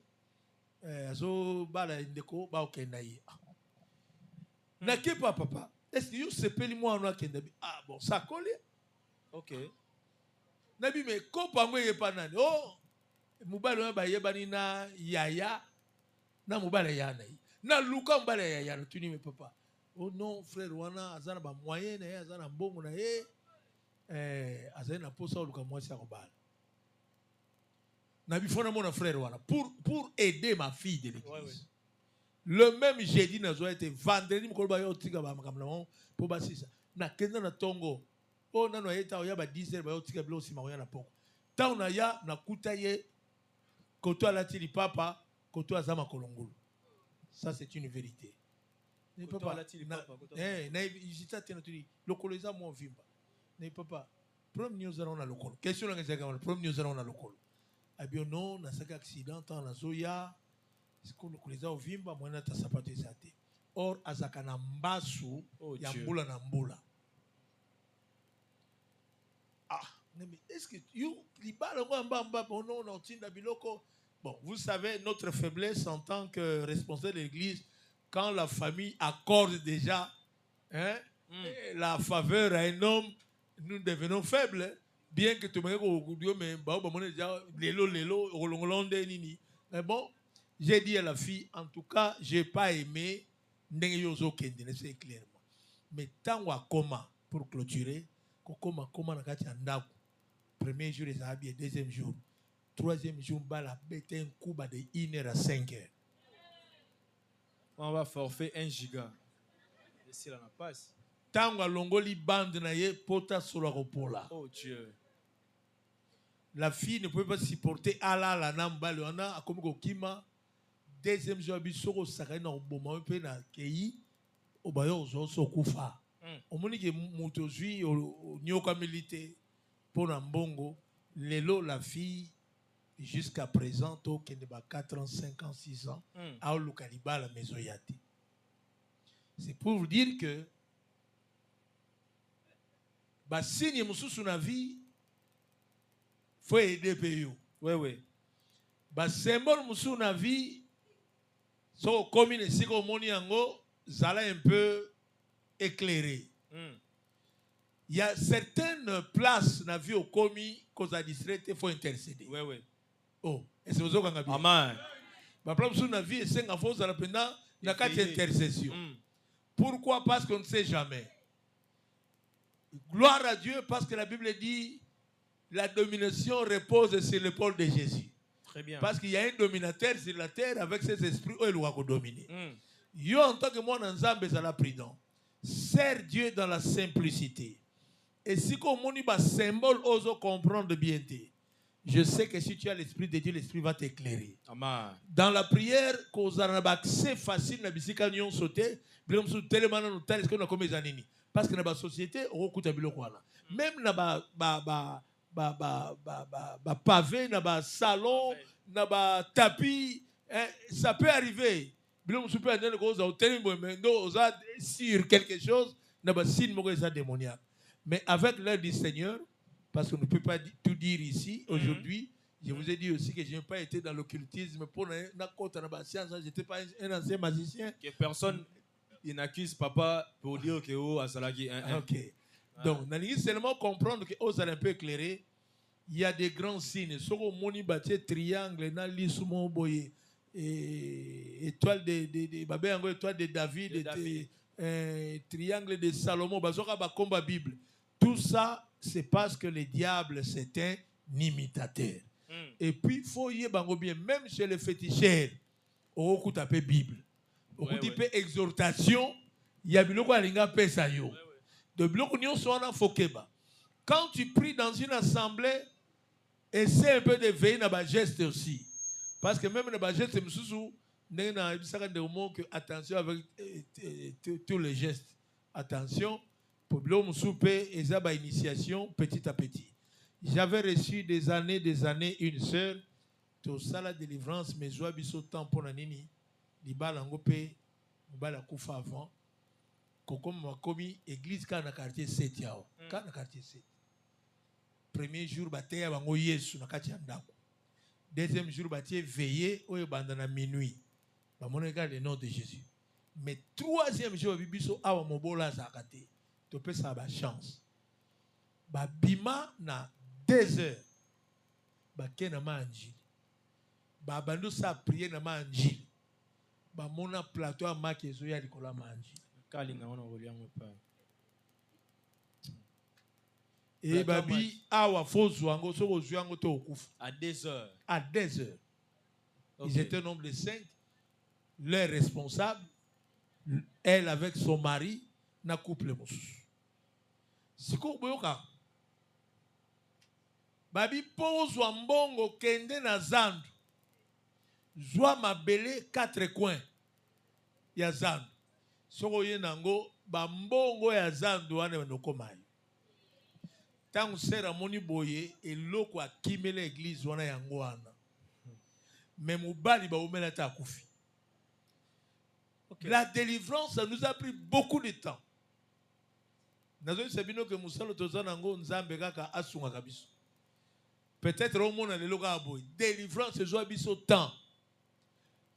azo bala indeko ba okenda yi na ke papa est-ce que you sepeli moi no akenda bi bon ça colle. OK nabi me ko pango ye panani mobile ba yebani na yaya na mobile yana yi na luka mobile yaya na tuni me papa non frère wana azana ba moyen na ye azana mbongo na ye azana na posa luka mwasi akobala. Mon frère pour aider ma fille de l'église. Ouais. Le même jeudi n'a été vendredi pour na kenda na tongo na no eta ya ba 10h ba otika blo si maoya na poko ta na ya na kutaye koto ala tili papa koto azama kolongolo. Ça c'est une vérité. Ne papa ala tili papa na jita tena tuli lokoloza mo vimba. Ne papa premier news na lokolo question na ngeza premier news na lokolo. Abio non na saka accident na zoya sikolo kuleza ovimba mwana ta sapato ezate or azaka na mbasu ya mbula na mbula. Mais est-ce que you libala ngamba non na tinda biloko. Bon, vous savez notre faiblesse en tant que responsable de l'église quand la famille accorde déjà la faveur à un homme, nous devenons faibles. Bien que tu me dises, mais bon, j'ai dit à la fille, en tout cas, je n'ai pas aimé, c'est clairement. Mais tant à coma, pour clôturer, comment na kati andako. Premier jour, les habits, deuxième jour. Troisième jour, bala bête un coup de 1h à 5h. On va forfait 1 giga. Et si la passe. Tant à longoli bande na ye pota sur la repola. Oh Dieu. La fille ne pouvait pas supporter Allah la namba le ana comme kokima. Deuxième jour bisoko sakana na boma pe na kei obayo zo kufa. O moni ke moto zui o nyoka milité pour na mbongo lelo la fille jusqu'à présent to kende ba 4 ans 5 ans 6 ans a lokaliba la maison yati. C'est pour vous dire que ba signe mususu na vie faut aider pays. Oui. Ba symbole musu na vie so commune siko moni yango zala un peu éclairé. Il y a certaines places na vie au commis cause à distraite faut intercéder. Oui. Oh, et c'est vous nga bien. Amen. Ba place musu na vie c'est nga faut zala penda na kati intercession. Pourquoi? Parce qu'on ne sait jamais. Gloire à Dieu parce que la Bible dit la domination repose sur l'épaule de Jésus. Très bien. Parce qu'il y a un dominateur sur la terre avec ses esprits où il doit dominer. Yo en tant que moi dans Zambé ça la prudent. Sers Dieu dans la simplicité. Et si comme on y va symbole ose comprendre bien. Je sais que si tu as l'esprit de Dieu, l'esprit va t'éclairer. Amen. Dans la prière, c'est facile na bisika nyon sauter, bien sous tellement nous tels que nous comme les anini. Parce que dans la société, on coûte à biloko là. Même na pavé, na ba salon, na ba tapis, ça peut arriver. Bien sous peut aller cause au tellement mais sur quelque chose, na ba signe mo ça démoniaque. Mais avec l'aide du Seigneur, parce qu'on ne peut pas tout dire ici aujourd'hui. Je vous ai dit aussi que je n'ai pas été dans l'occultisme pour la côte dans la science. Je n'étais pas un ancien magicien. Que personne il n'accuse papa pour dire que oh asalaki. Ok. Donc, nous seulement comprendre que aux un peu éclairé, il y a des grands signes. Sur le moni bâti triangle, na lisumon boye, étoile étoile de David, triangle de Salomon, bazoka ba combat Bible. Tout ça, c'est parce que le diable c'est un imitateur. Et puis il faut y bango bien, même chez les féticheurs, au coup taper Bible, au coup taper exhortation, il y a biloko alinga pesa yo. De biloko nyonso wana fokeba. Quand tu pries dans une assemblée, essaie un peu de veiller dans les gestes aussi. Parce que même dans les gestes, attention avec tous les gestes. Attention, pour l'homme souper, et ça, initiation petit à petit. J'avais reçu des années, une sœur, tout ça, la délivrance, mais je suis temps pour la nini, les balles en gopé, les balles à koufa avant, comme ma commis, église, quand on a quartier 7, quand on a quartier 7. Premier jour, bataille à Yesu na kati andako. Deuxième jour, bataille veillé au bandana minuit. Ba mon regarde le nom de Jésus. Mais troisième jour, bibiso awa mobola zakate. To pe sa ba chance. Ba bima na 2 heures. Ba kena manji. Ba bandu sa prier na manji. Ba mona plateau a makezo ya likola manji. Kalinga on reliamo pas. Et babi awa fozuango so ozuango to okufa à 2 heures. À 2 heures. Okay. Ils étaient un nombre de 5. Leur responsable, elle avec son mari, na couple mosusu. Siko boyoka. Babi pozwa mbongo kende na zandu. Zwa mabele 4 coins. Ya zandu. Soko ye nango ba mbongo ya zandu wane nokomai. Tant sera moni boye eloko akimela église wana yango wana. Mais mobali ba omela ta kufi. La délivrance, ça nous a pris beaucoup de temps. Nazo sabino que musalo tozana ngo nzambe kaka asunga kabiso. Peut-être au monde le loka boy. Délivrance se joue biso temps.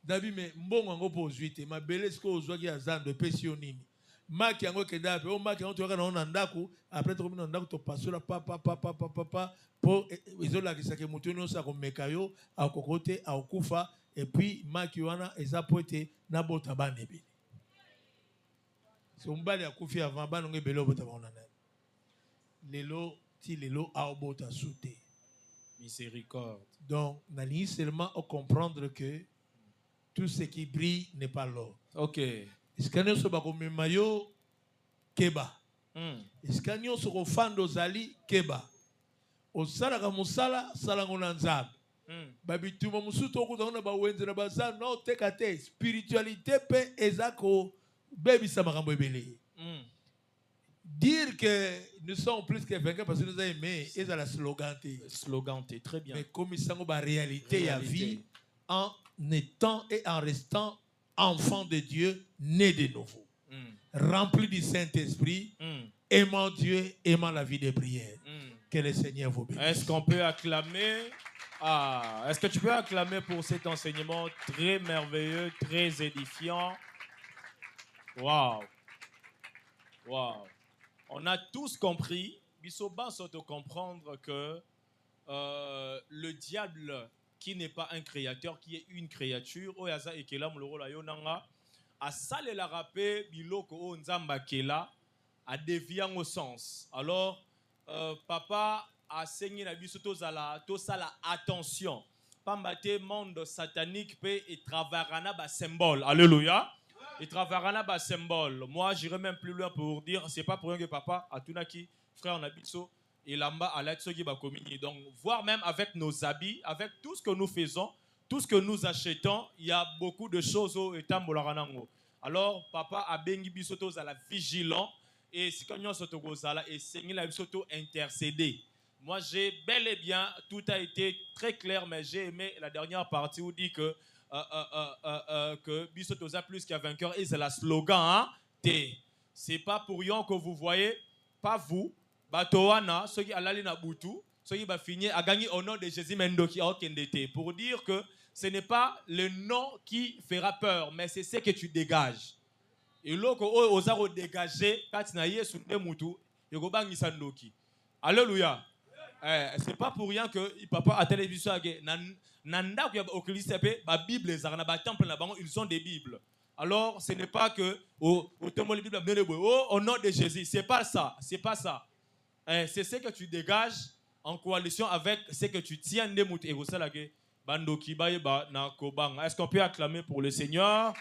Dabi me mbongo ngo po zuite ma belesse ko ozwaki azando pesio nini. Maki yango kenda pe o maki yango toka na ndako après to na ndako to pasola papa pour izola kisake mutu no sa ko mekayo akokote akufa et puis maki wana eza poete na bota banebe. So mbali akufi avant banonge belo bota bana. Lelo ti lelo a bota souté. Miséricorde. Donc nali seulement à comprendre que tout ce qui brille n'est pas l'or. OK. Iskanyo so bakomema yo keba. Iskanyo so kofando zali keba. Osala ka musala sala ngona nzambe. Babituma musuto okutana ba wenze na bazana no tekate spiritualité pe ezako bebisa makambo ebele. Dire que nous sommes plus que vainqueurs parce que nous avons aimé et ça la sloganté. Sloganté, très bien. Mais comme ça ba réalité à vie en étant et en restant enfant de Dieu, né de nouveau, rempli du Saint-Esprit, aimant Dieu, aimant la vie de prière. Que le Seigneur vous bénisse. Est-ce qu'on peut acclamer? Est-ce que tu peux acclamer pour cet enseignement très merveilleux, très édifiant? Waouh! Waouh! On a tous compris, Bisoba s'auto comprendre que le diable qui n'est pas un créateur, qui est une créature, oyaza ekela muloro la yonanga, a salé la rapé biloko o nzamba kela, a dévié au sens. Alors, papa a saigné la biso to sala attention. Pambate monde satanique pe et travarana ba symbole. Alléluia. Et travarana ba symbole. Moi, j'irai même plus loin pour dire, c'est pas pour rien que papa a tunaki frère en abiso et lamba à l'atsogi ba communier. Donc, voir même avec nos habits, avec tout ce que nous faisons, tout ce que nous achetons, il y a beaucoup de choses au etambola. Alors, papa a bengi biso to la vigilant. Et si quand et Seigneur intercéder. Moi, j'ai bel et bien, tout a été très clair, mais j'ai aimé la dernière partie où dit que Bissotoza plus qu'un vainqueur, et c'est la slogan, hein, c'est pas pour rien que vous voyez, pas vous, Batoana, ceux qui allent na Boutou, ceux qui va finir à gagner au nom de Jésus Mendoki à Okendete, pour dire que ce n'est pas le nom qui fera peur, mais c'est ce que tu dégages. Et loko o ozaro dégager katina yesu nde mutu yoko bangisa ndoki. Alléluia. C'est pas pour rien que papa à télévision nanda au Christ ba Bible ezara na ba temple na bango ils ont des Bibles. Alors ce n'est pas que au temple Bible au nom de Jésus, c'est pas ça, c'est pas ça. C'est ce que tu dégages en coalition avec ce que tu tiens de mutu et vous savez bandoki ba na kobanga. Est-ce qu'on peut acclamer pour le Seigneur?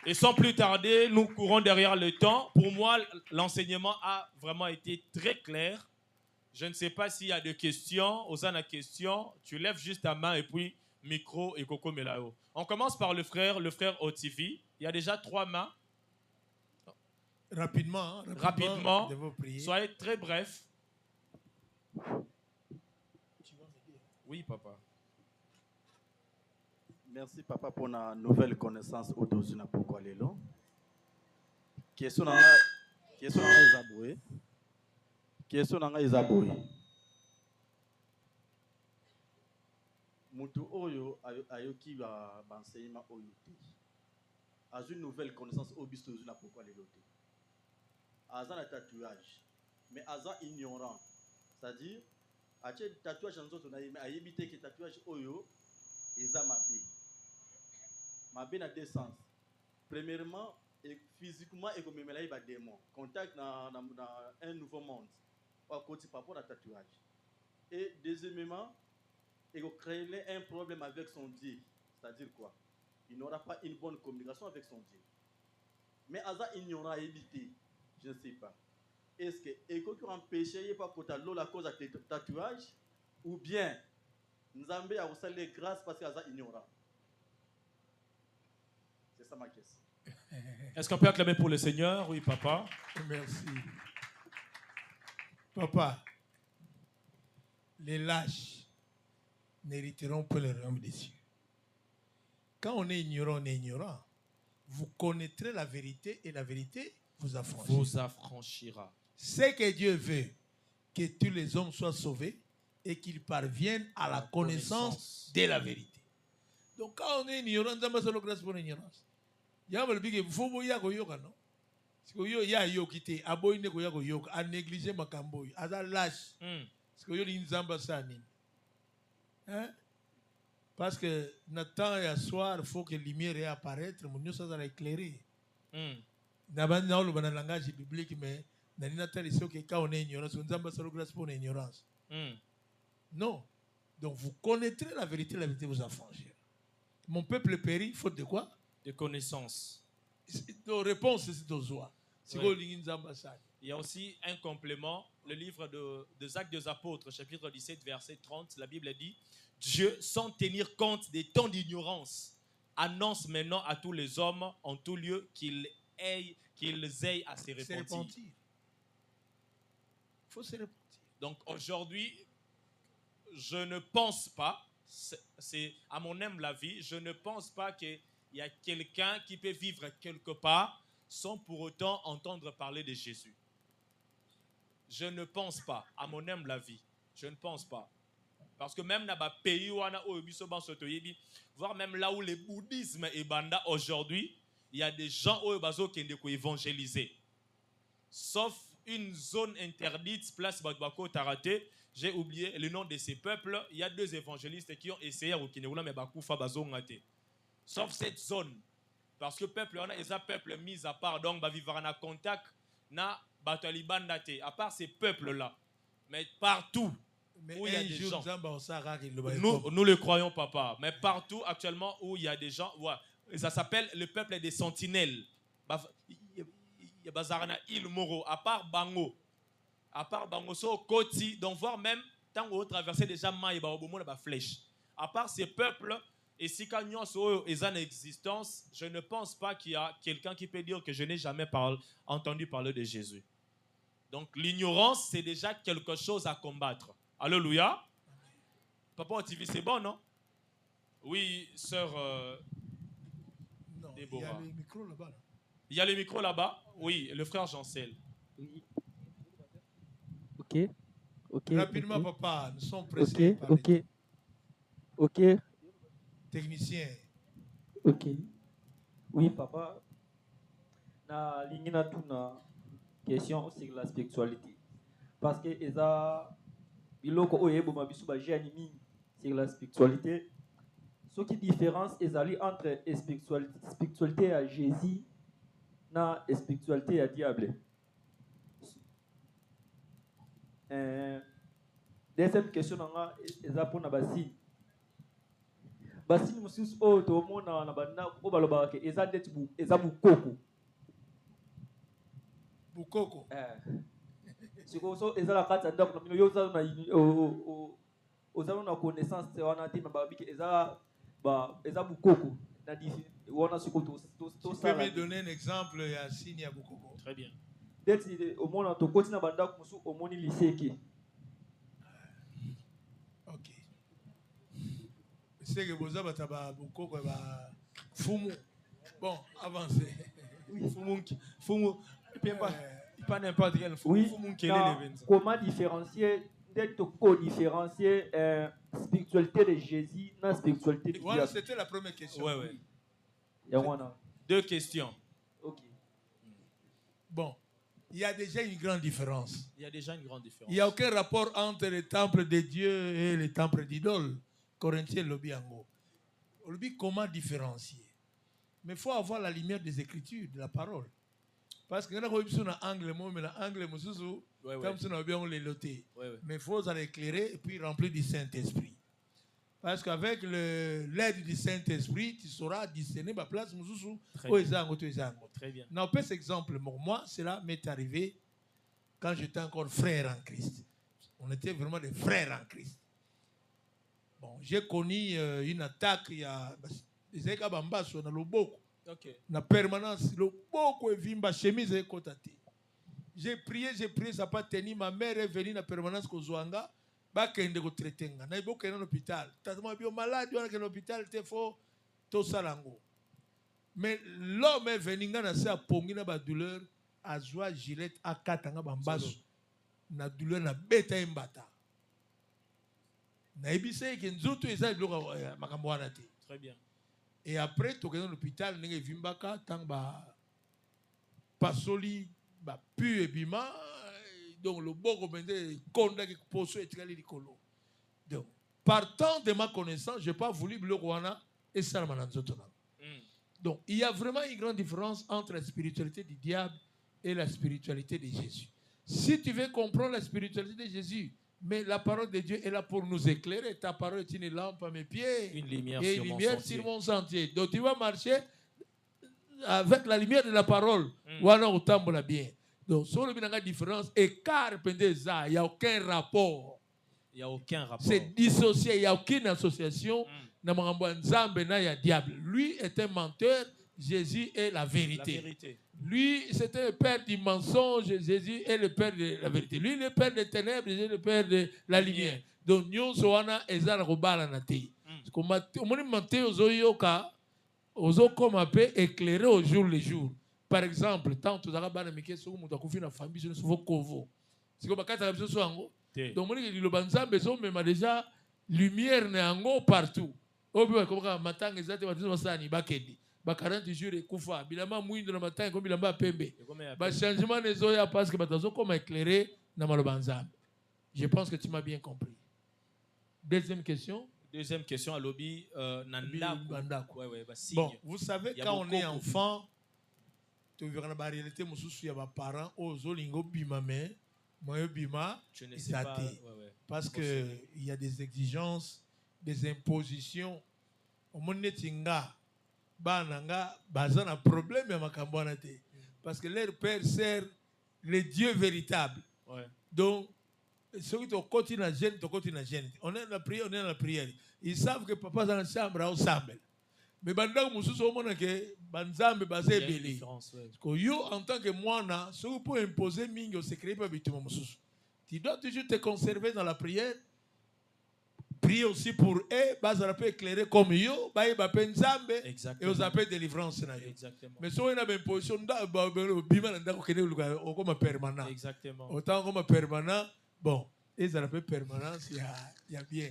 Et sans plus tarder, nous courons derrière le temps. Pour moi, l'enseignement a vraiment été très clair. Je ne sais pas s'il y a des questions. Osana question, tu lèves juste ta main et puis micro et Coco Melao. On commence par le frère OTV. Il y a déjà 3 mains. Rapidement. Rapidement. Soyez très bref. Oui, papa. Merci, papa, pour la nouvelle connaissance au-dessus de pourquoi les longs. Question dans Isaboué. Question dans Isaboué. Mutu Oyo ayoki ba enseignement Oyo. A une nouvelle connaissance au bisto de pourquoi les lotés. Aza un tatouage, mais aza ignorant. C'est-à-dire, a un tatouage en autres, mais a évité que tatouage Oyo eza mabé. Mabé na deux sens. Premièrement, physiquement et comme il y a des démons. Contact dans un nouveau monde. À côté par rapport à tatouage. Et deuxièmement, il va créer un problème avec son Dieu. C'est-à-dire quoi? Il n'aura pas une bonne communication avec son Dieu. Mais Aza ignorant à éviter. Je ne sais pas. Est-ce que il faut empêcher pas que la cause de tatouage ou bien Nzambé a aussi les grâces parce qu'Aza ignorant. C'est ça ma question. Est-ce qu'on peut acclamer pour le Seigneur? Oui, papa. Merci. Papa, les lâches n'hériteront pas le royaume des cieux. Quand on est ignorant, on est ignorant. Vous connaîtrez la vérité et la vérité vous affranchira. C'est que Dieu veut que tous les hommes soient sauvés et qu'ils parviennent à la connaissance de la vérité. Donc quand on est ignorant, on a besoin grâce pour l'ignorance. Il y a un big faut y avoir yoga non. Parce que yo ya yo kité aboy ne ko ya ko yoga a négliger makamboy a da lâche. Parce que yo li nzamba sani. Hein? Parce que notre temps et à soir, il faut que la lumière réapparaître, mon Dieu ça va éclairer. N'abandon pas le langage biblique, mais n'anina tel ici que quand on est ignorant, on nzamba sa grâce pour l'ignorance. Non. Donc vous connaîtrez la vérité vous affranchira. Mon peuple périt, faute de quoi? De connaissance. La réponse, c'est aux oies. Il y a aussi un complément, le livre des Actes des Apôtres, chapitre 17, verset 30, la Bible dit « Dieu, sans tenir compte des temps d'ignorance, annonce maintenant à tous les hommes en tout lieu qu'ils aient à se repentir. » Il faut se repentir. Donc aujourd'hui, je ne pense pas, c'est à mon humble avis, je ne pense pas qu'il y a quelqu'un qui peut vivre quelque part sans pour autant entendre parler de Jésus. Je ne pense pas, à mon humble avis, je ne pense pas. Parce que même dans les pays voire même là où le bouddhisme est banda aujourd'hui, il y a des gens qui ont évangélisé. Sauf une zone interdite, place Badbako Tarate, j'ai oublié le nom de ces peuples. Il y a 2 évangélistes qui ont essayé au Kinéoula, mais Bakoufa Bazongate. Sauf cette zone. Parce que le peuple, on a des peuples mis à part, donc va vivre en contact, na Bataliban date. À part ces peuples-là. Mais partout où il y a des gens. Nous le croyons, papa. Mais partout actuellement où il y a des gens, ouais, ça s'appelle le peuple des sentinelles. Il y a Bazarana Il Moro, à part Bango. À part Bango, so Koti, donc voir même, tant qu'on traverser déjà Maï, la flèche. À part ces peuples, et si quand nous sommes en existence, je ne pense pas qu'il y a quelqu'un qui peut dire que je n'ai jamais entendu parler de Jésus. Donc l'ignorance, c'est déjà quelque chose à combattre. Alléluia. Papa TV, c'est bon, non? Oui, sœur Déborah. Il y a le micro là-bas. Là. Il y a le micro là-bas? Oui, le frère Jean-Cel. Oui. Ok. Rapidement, papa, nous sommes pressés. Ok. Technicien. Ok. Oui, papa. na lingina tuna question sur la spiritualité parce que eza biloko oyo eboma biso bajeni mingi sur la spiritualité. Ce qui différence ezali entre spiritualité à Jésus na spiritualité à diable. Deuxième question nanga eza pona basine. Basine mosusu oyo tomona na bandako oyo balobaka ke eza ndeti eza bukoko. Bukoko. Siko so eza la kati ya ndako na bino yo ozana na connaissance wana te mababi ke eza bukoko na wana siko to tu peux me donner un exemple ya signe ya bukoko? Très bien. Peut-être au moins to koti na bandako mosusu omoni liseke. OK. C'est que boza bataba bukoko ba fumu. Bon, avancez. Fumu. Pas n'importe quel fumu. Oui. Fumu Comment différencier différencier spiritualité de Jésus na spiritualité de Voilà, c'était la première question. Ouais. Deux questions. OK. Bon, il y a déjà une grande différence. Il n'y a aucun rapport entre le temple de Dieu et le temple d'idole. Corinthiens Lobiango. Comment différencier? Mais il faut avoir la lumière des Écritures, de la parole. Parce que quand on a un angle, comme si on a bien les lotés. Mais il faut l'éclairer et puis remplir du Saint-Esprit. Parce qu'avec l'aide du Saint-Esprit, tu sauras discerner ma place. Très bien. Non, cet exemple, moi, cela m'est arrivé quand j'étais encore frère en Christ. On était vraiment des frères en Christ. Bon, j'ai connu une attaque, il y a des écabambas dans le boko. Na permanence, le boko et vimba chemise et kotate. J'ai prié, ça n'a pas tenu. Ma mère est venue dans la permanence Kozouanga. Bakende ko traitenga. Na iboke na l'hôpital. Tellement bien malade, on a l'hôpital, il faut tout ça lango. Mais l'homme est venu na sa pongina ba douleur, a joie gilette a katanga bambaso. Na douleur na beta mbata. Na ibise ki nzutu eza biloko makambo wana te. Très bien. Et après, tu es dans l'hôpital, tu es vimbaka, tu pasoli, pu et bima, donc le bon recommandé, konda qui pose et tirali likolo. Donc, partant de ma connaissance, je n'ai pas voulu le Rwanda et ça m'a Donc, il y a vraiment une grande différence entre la spiritualité du diable et la spiritualité de Jésus. Si tu veux comprendre la spiritualité de Jésus, mais la parole de Dieu est là pour nous éclairer. Ta parole est une lampe à mes pieds une lumière et une lumière sur mon sentier. Donc tu vas marcher avec la lumière de la parole. Voilà au temps la bien. Donc sur le différence, écart il n'y a aucun rapport. Il n'y a aucun rapport. C'est dissocié, il n'y a aucune association. Diable. Lui est un menteur, Jésus est la vérité. La vérité. Lui, c'était le père du mensonge, Jésus est le père de la vérité. Lui, le père des ténèbres, Jésus est le père de la lumière. Donc, nous sommes comme un peu éclairé au jour le jour. Par exemple, tant que nous avons une famille, nous sommes covo. C'est comme ça que nous avons donc, nous avons déjà lumière partout. Ba 40 jours et kufa bilamba mwindo na matanga ko bilamba pembe ba changement les oya parce que batazo comme éclairé na malobanza. Je pense que tu m'as bien compris. Deuxième question à lobby Nandako. Bon, vous savez quand on est enfant, tu verras la réalité mususu ya ba parents ozolingo bima mais moyo bima je ne sais pas parce que il y a des exigences, des impositions au monde tinga. Bananga bazana problème ya makambo na te parce que leur père sert le Dieu véritable. Donc ceux qui continuent à gêner, on est dans la prière, ils savent que papa dans la chambre au sambel mais bandako mususu au monde que banzambe bazé belé que yo en tant que moina ce que peut imposer mingi au secret pas bituma mususu tu dois toujours te conserver dans la prière. Priez aussi pour eux, ils peuvent éclairer comme yo, ils peuvent nzambe et ils appellent délivrance. Mais si on a une position, comme permanent. Exactement. Autant comme permanent, bon, ils appellent permanence, il y a bien.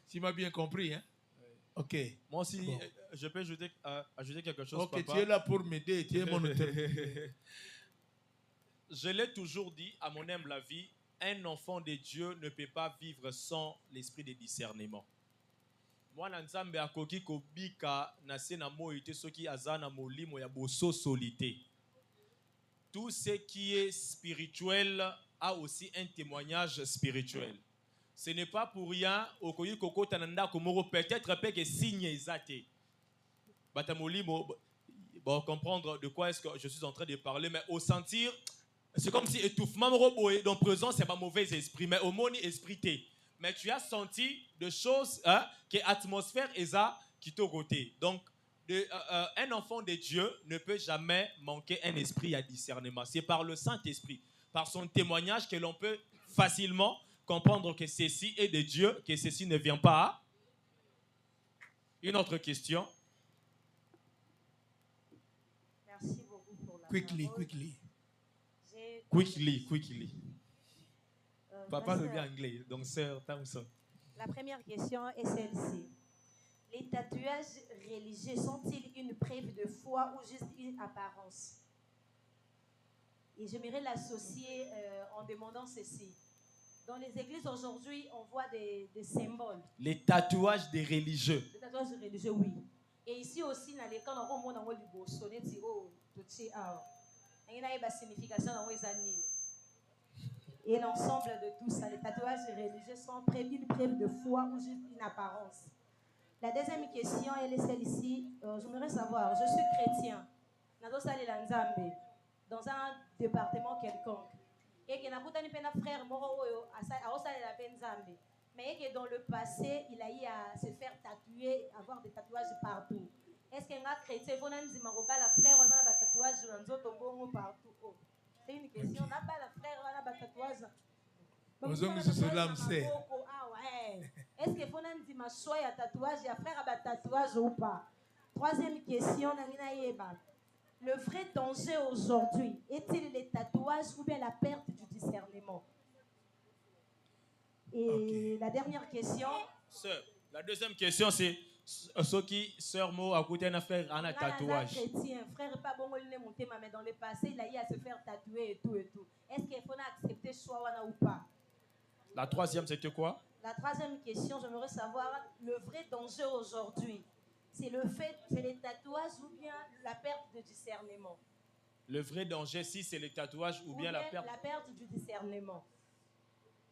Tu m'as bien compris, hein? Ok. Moi aussi, Bon. je peux ajouter quelque chose, Ok, papa. tu es là pour m'aider, tu es mon auteur. Je l'ai toujours dit, à mon humble avis, un enfant de Dieu ne peut pas vivre sans l'esprit de discernement. Moi, Nzambe akoki kobika na se na mo ite soki azana molimo ya boso solité. Tout ce qui est spirituel a aussi un témoignage spirituel. Ce n'est pas pour rien okoki kokota nanda komoro peut-être que signe ezate. Batamolimo bon comprendre de quoi est-ce que je suis en train de parler, mais au sentir c'est comme si étouffement donc présent c'est pas mauvais esprit mais au moni esprit mais tu as senti des choses que l'atmosphère est ça qui t'a côté. Donc un enfant de Dieu ne peut jamais manquer un esprit à discernement. C'est par le Saint-Esprit, par son témoignage que l'on peut facilement comprendre que ceci est de Dieu, que ceci ne vient pas. Une autre question. Merci beaucoup pour la Quickly, parole. Quickly. Papa le bien anglais, donc sœur Thompson. La première question est celle-ci. Les tatouages religieux sont-ils une preuve de foi ou juste une apparence? Et j'aimerais l'associer en demandant ceci. Dans les églises aujourd'hui, on voit des symboles. Les tatouages des religieux. Les tatouages religieux, oui. Et ici aussi, dans les cas, on a du beau sonnet, signification et l'ensemble de tout ça, les tatouages religieux sont une preuve de foi ou juste une apparence. La deuxième question, elle est celle-ci. J'aimerais savoir, je suis chrétien, dans un département quelconque, et que un frère mais que dans le passé, il a eu à se faire tatouer, avoir des tatouages partout. Est-ce qu'un chrétien, il faut la frère, on a des tatouages partout? C'est une question. On n'a pas la frère, on a des tatouages. Est-ce qu'il faut un tatouage, il y a frère à tatouage ou pas? Troisième question, le vrai danger aujourd'hui est-il les tatouages ou bien la perte du discernement? Et la dernière question. Sœur, la deuxième question c'est ce qui sœur Mo a coûté un frère en un tatouage. Chrétien, frère pas bon mais dans le passé il a eu à se faire tatouer et tout. Est-ce qu'il faut accepter soit ou pas? La troisième c'était quoi? La troisième question, j'aimerais savoir le vrai danger aujourd'hui. C'est les tatouages ou bien la perte de discernement? Le vrai danger, si c'est les tatouages ou bien la perte du discernement.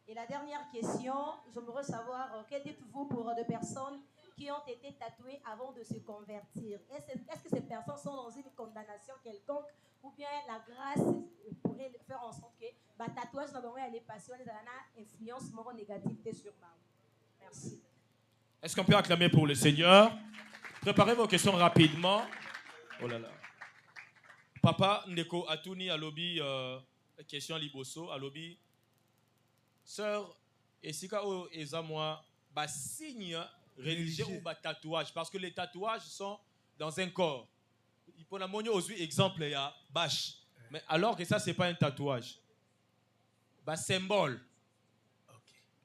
Et la dernière question, j'aimerais savoir, que dites-vous pour des personnes qui ont été tatouées avant de se convertir? Est-ce que ces personnes sont dans une condamnation quelconque ou bien la grâce pourrait faire en sorte que le tatouage n'est pas passé, on a une influence négative sur moi? Merci. Est-ce qu'on peut acclamer pour le Seigneur? Préparez vos questions rapidement. Oh là là. Papa Ndeko Atouni à lobby question liboso à lobby. Sœur, et si vous eza moi ba signe religieux ou ba tatouage parce que les tatouages sont dans un corps. Il peut la aussi exemple il y a bâche. Mais alors que ça c'est pas un tatouage. Ba symbole.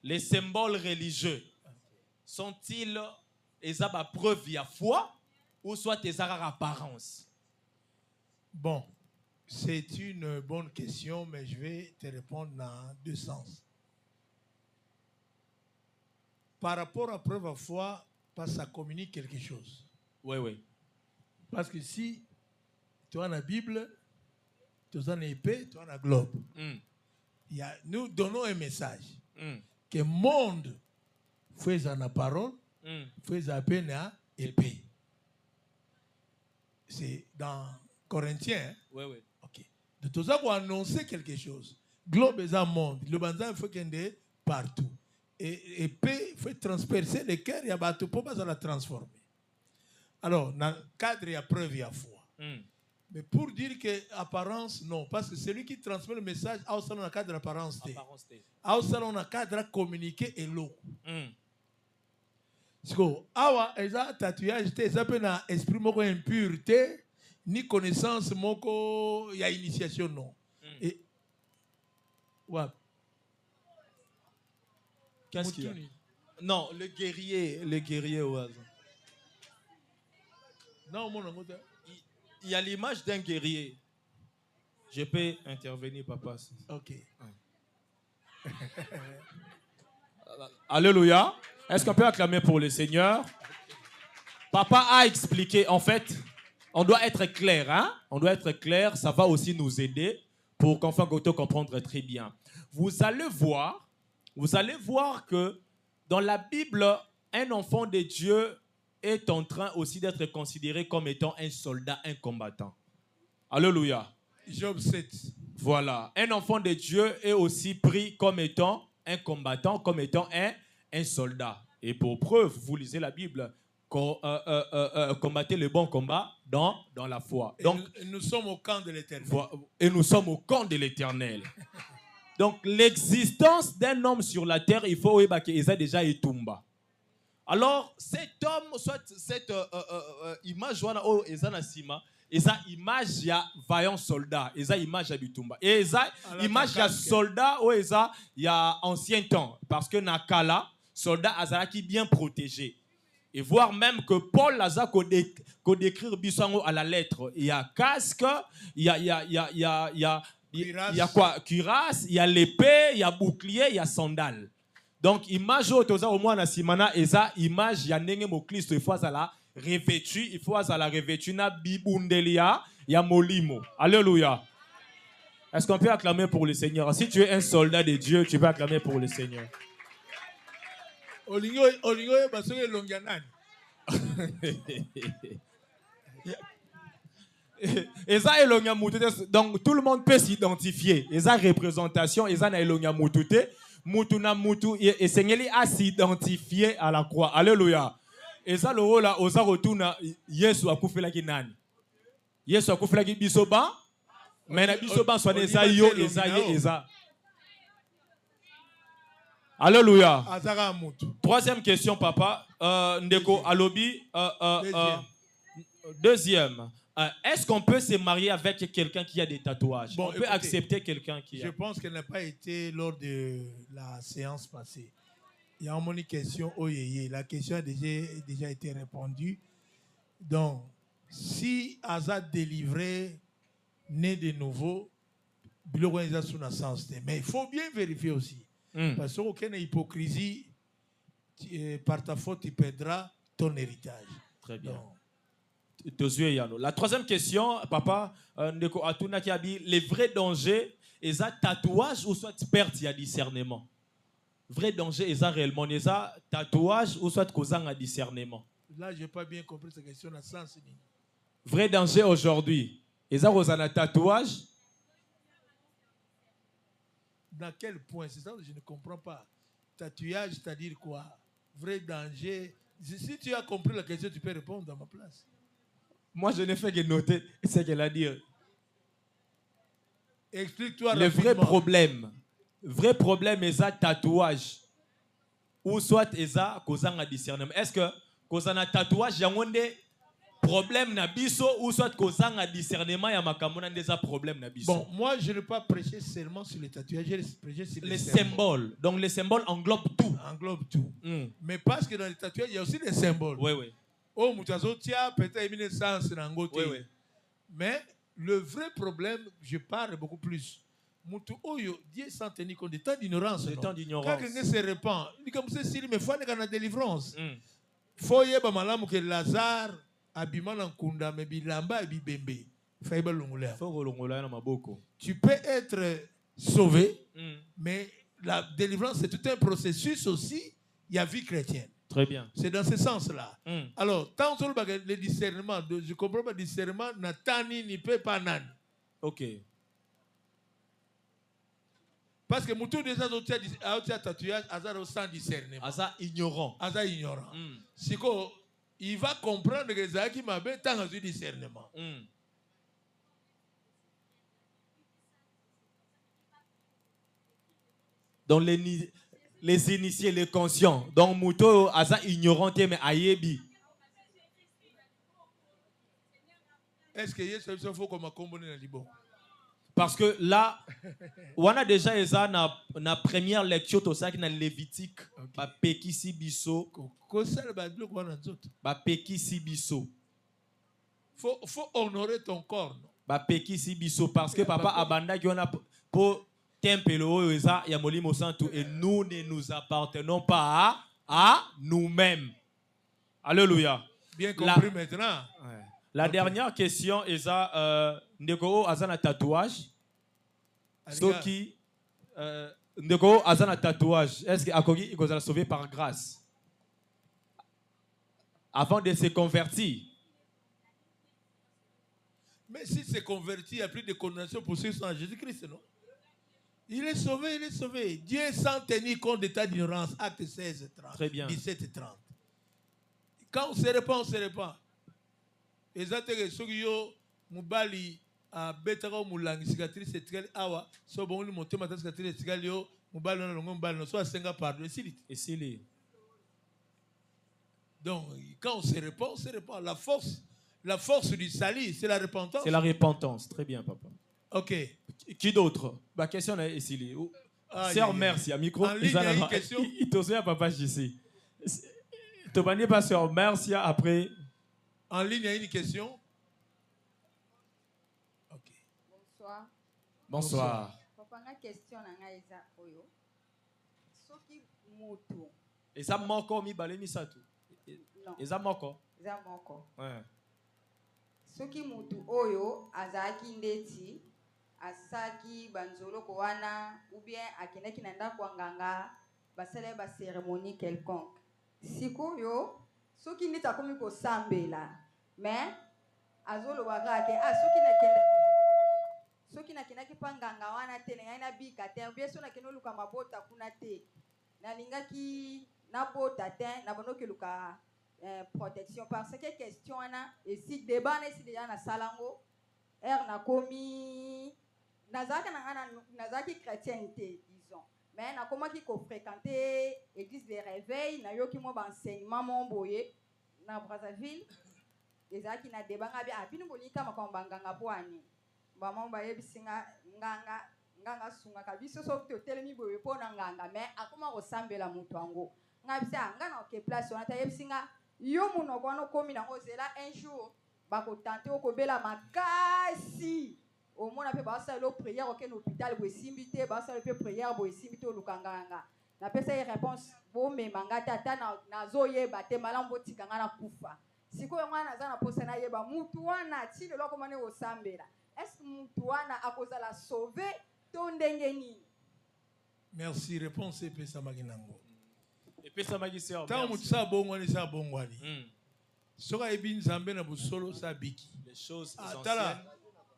Les symboles religieux sont-ils eza ba preuve ya foi ou soit eza apparence? Bon, c'est une bonne question, mais je vais te répondre dans deux sens. Par rapport à preuve à foi, parce que ça communique quelque chose. Oui. Parce que si tu as la Bible, tu as une épée, tu as un globe. Nous donnons un message que le monde fait la parole, fait la peine à épée. C'est dans Corinthiens. Oui. Ok. De tout ça, pour annoncer quelque chose. Globe est un monde. Le banzan faut qu'il y ait partout. Et épée fait transpercer le cœur, il y a bateau pour pas la transformer. Alors, dans le cadre, il y a preuve, il y a foi. Mais pour dire que apparence, non. Parce que celui qui transmet le message, a aussi dans le cadre de l'apparence. A aussi dans le cadre de communiquer et l'eau. Parce que, awa, il y a un tatouage, il y a un esprit moko impureté, ni connaissance moko, il y a initiation, non. Et, ouais. Qu'est-ce qu'il y a? Non, le guerrier au hasard. Non, mon amour. Il y a l'image d'un guerrier. Je peux intervenir, papa. Ok. Alléluia. Est-ce qu'on peut acclamer pour le Seigneur? Papa a expliqué, en fait, on doit être clair, hein? On doit être clair, ça va aussi nous aider pour qu'enfin Goto comprendre très bien. Vous allez voir que dans la Bible, un enfant de Dieu est en train aussi d'être considéré comme étant un soldat, un combattant. Alléluia. Job 7. Voilà. Un enfant de Dieu est aussi pris comme étant un combattant, comme étant un soldat. Et pour preuve, vous lisez la Bible, combattez le bon combat dans la foi. Donc, nous sommes au camp de l'Éternel. Et nous sommes au camp de l'Éternel. Donc, l'existence d'un homme sur la terre, il faut qu'il ait déjà Etumba. Alors, cet homme, soit cette image, esa image ya vaillant soldat, esa image ya bitumba. Et esa image ya soldat ou esa ya ancien temps. Parce que Nakala, soldat azalaki bien protégé. Et voir même que Paul a décrire Bissango à la lettre. Il y a casque, il y a quoi? Cuirasse, il y a l'épée, il y a bouclier, il y a sandales. Donc, image au moins na simana, esa image ya nenge mo Christ, il faut la revêtu, il faut la revêtu na bibundelia ya molimo. Alléluia. Est-ce qu'on peut acclamer pour le Seigneur? Si tu es un soldat de Dieu, tu peux acclamer pour le Seigneur. Donc tout le monde peut s'identifier. Esa représentation, esa na elonga mutute, mutu na mutu et Seigneur a s'identifié à la croix. Alléluia. Esa le rôle osa rotuna Yesu akufela ki nani? Yesu akufela ki bisoba, mais na bisoba soit esa yo esa. Alléluia. Troisième question, papa. Ndeko Alobi. Deuxième. Est-ce qu'on peut se marier avec quelqu'un qui a des tatouages? On peut accepter quelqu'un qui a... Je pense qu'elle n'a pas été lors de la séance passée. Il y a une question. La question a déjà été répondue. Donc, si Azad délivré, né de nouveau, mais il faut bien vérifier aussi. Parce qu'aucune hypocrisie, par ta faute, tu perdras ton héritage. Très bien. La troisième question, papa, les vrais dangers, ils ont tatouage ou soit perte de discernement. Vrai danger, ils ont réellement tatouage ou soit cause de discernement. Là, je n'ai pas bien compris cette question. Vrai danger aujourd'hui, ils ont un tatouage. Dans quel point? C'est ça que je ne comprends pas. Tatouage, c'est-à-dire quoi? Vrai danger. Si tu as compris la question, tu peux répondre à ma place. Moi, je n'ai fait que noter ce qu'elle a dit. Explique-toi le rapidement. Vrai problème, c'est un tatouage. Ou soit, c'est un discernement. Est-ce que quand on a un tatouage, il y a un problème na biso ou soit cause un discernement ya makamona des problèmes na biso. Bon, moi je ne vais pas prêcher seulement sur les tatouages, je vais prêcher sur les symboles. Donc les symboles englobent tout. Englobe tout. Mais parce que dans les tatouages, il y a aussi des symboles. Oui, oui. Oh, mutazotia peut-être une sens nangote. Oui, oui. Mais le vrai problème, je parle beaucoup plus. Mutu oyo, Dieu s'en tenir compte des temps d'ignorance. Des temps d'ignorance. Quand quelqu'un se répand, il dit comme ça, mais il faut aller dans la délivrance. Faut y avoir malamu que Lazare abimana nkunda me bilamba bibembe faiba lungula. Tu peux être sauvé, mais la délivrance c'est tout un processus aussi. Il y a vie chrétienne. Très bien. C'est dans ce sens-là. Alors, tant que le discernement, je comprends pas le discernement, natani ni peut pas nan. Ok. Parce que mutu déjà a tatouage, azar sans discernement. Azar ignorant. Azar ignorant. Si il va comprendre que Zaki m'a bien tant de discernement. Donc les initiés, les conscients. Donc Mouto Aza ignorant mais ayebi. Est-ce que il faut qu'on m'a combiné dans le bon? Parce que là, on a déjà na première lecture tout ça qui na Lévitique, ba peki si biso, ba peki si biso. faut honorer ton corps. Non? Bapekisi biso parce que papa abanda qui on a pour tempelo oyo eza ya molimo santu et nous ne nous appartenons pas à nous-mêmes. Alléluia. Bien compris maintenant. Ouais. La dernière question eza ndeko azana tatouage. Soki ndeko azana tatouage. Est-ce que akoki ikozala sauvé par grâce avant de se convertir? Mais s'il s'est converti, il n'y a plus de condamnation pour ceux qui sont en Jésus-Christ, non? Il est sauvé, il est sauvé. Dieu sans tenir compte d'état d'ignorance. Acte 16, 30. Très bien. 17 et 30. Quand on se répand, on se répand. Exactement. Ceux qui ont mobali à betara moulang cicatrice etikali awa so bon ni monter mata cicatrice etikali yo mobali na longo mobali no so asenga pardon et s'il donc quand on se répand, on se répand. La force du salut, c'est la repentance. C'est la repentance. Très bien, papa. Ok. Qui d'autre? Ma question est ici. Sœur Merci, à micro. En ligne, il y a une question. Il te souvient, papa, ici. Tu vas pas Sœur Merci après. En ligne, il y a une question. Ok. Bonsoir. Bonsoir. Papa, une question na eza oyo. Soki mutu. Eza moko mi balemi satu. Non. Eza moko. Eza moko. Ouais. Soki mutu oyo azaki ndeti asaki banzoloko wana ou bien akendaki na ndako nganga basala ba cérémonie quelconque. Sikoyo soki ndeti akomi kosambela mais azolobaka ke soki nakendaki mpa nganga wana te ngai nabika te ou bien so nakende oluka mabota kuna te nalingaki nabota te nabandoki luka protection parce que question wana esi débat na esi déjà na salango na komi nazaki chrétienté disons mais na komaki ko fréquenter église de réveil na yoki mo ba enseignement mon boye na Brazzaville ezaki na débat ngabi abinu bonika makomba nganga bwani ba mamba yebisinga nganga sunga kabiso so to telemi boye pona nganga mais akoma ko sambela mutu ango ngabisa ngana ke place on ta yebisinga yo munoko wana komi na ozela un jour bakotante okobela makasi omona pe basala lo prière okene hôpital bo esimbi te basala pe prière bo esimbi te olukanganga na pesa ye réponse bo memanga tata na zoyeba te malamu botikanga na kufa sikoyo ngana naza na posa na yeba mutu wana ti lelo komane osambela est-ce que mutu wana akozala sauver to ndenge nini? Merci. Réponse et pesa maginango. Et puis ça m'a dit sœur. Tant que ça bongwani ça bongwani. Soka ebin zambe na busolo ça biki. Les choses essentielles. Tala,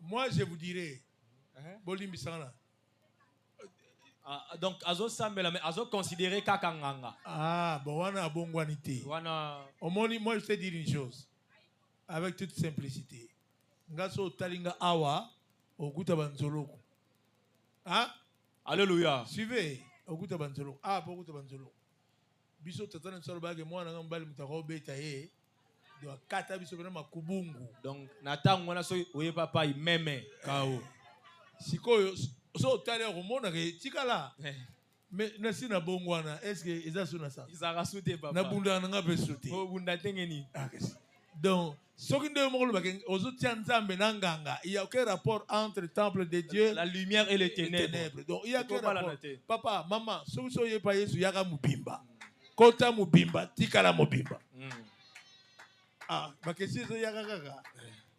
moi je vous dirais. Bolimbi sana. Donc azo sambela mais azo considérer kakanganga. Ah, bon wana bongwani te. Wana Omoni, moi je te dire une chose avec toute simplicité. Ngaso talinga awa okuta banzoloko. Hein? Alléluia. Suivez, okuta banzoloko. Ah, okuta banzoloko. Biso tatana nsolo bage mwana ngambali mutako beta ye de kata biso bena makubungu donc natango wana so oye papa imeme kao sikoyo so tale romona ke tikala mais na sina bongwana est-ce que eza suna ça izara souté papa na bunda nga pe souté o bunda tengeni donc soki nde mokolo bake ozo tia nzambe na nganga il y a aucun rapport entre temple de Dieu la lumière et les ténèbres donc il y a aucun rapport papa maman soki so ye pa Yesu yaka mubimba kota mubimba tikala mubimba ah bakesi zo yaka kaka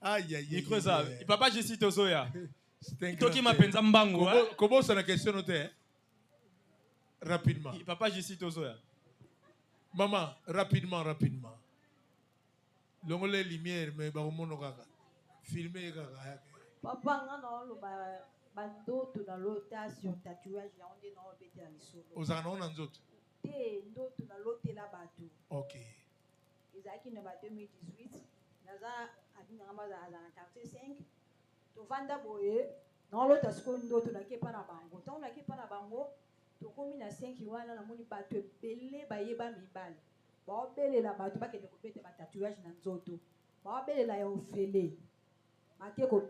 aïe aïe micro ça papa je cite ozoya c'est toi qui m'appelle mbango comment ça la question noté rapidement papa je cite ozoya maman rapidement longo les lumières mais ba mono kaka filmer kaka papa ngana lo bandoto na lotation tatouage ya onde na obete na lisolo ozana ona nzoto te ndoto na lotela bato. Ok. Ezaki na 2018 naza abinga ngamba za na quartier 5 to vanda boye na lota siko ndoto na kepa na bango to na kepa na bango to komi na 5 wana na moni bato ebele bayeba mibale ba obelela bato bakende kobeta ba tatouage na nzoto ba obelela ya ofele bake ko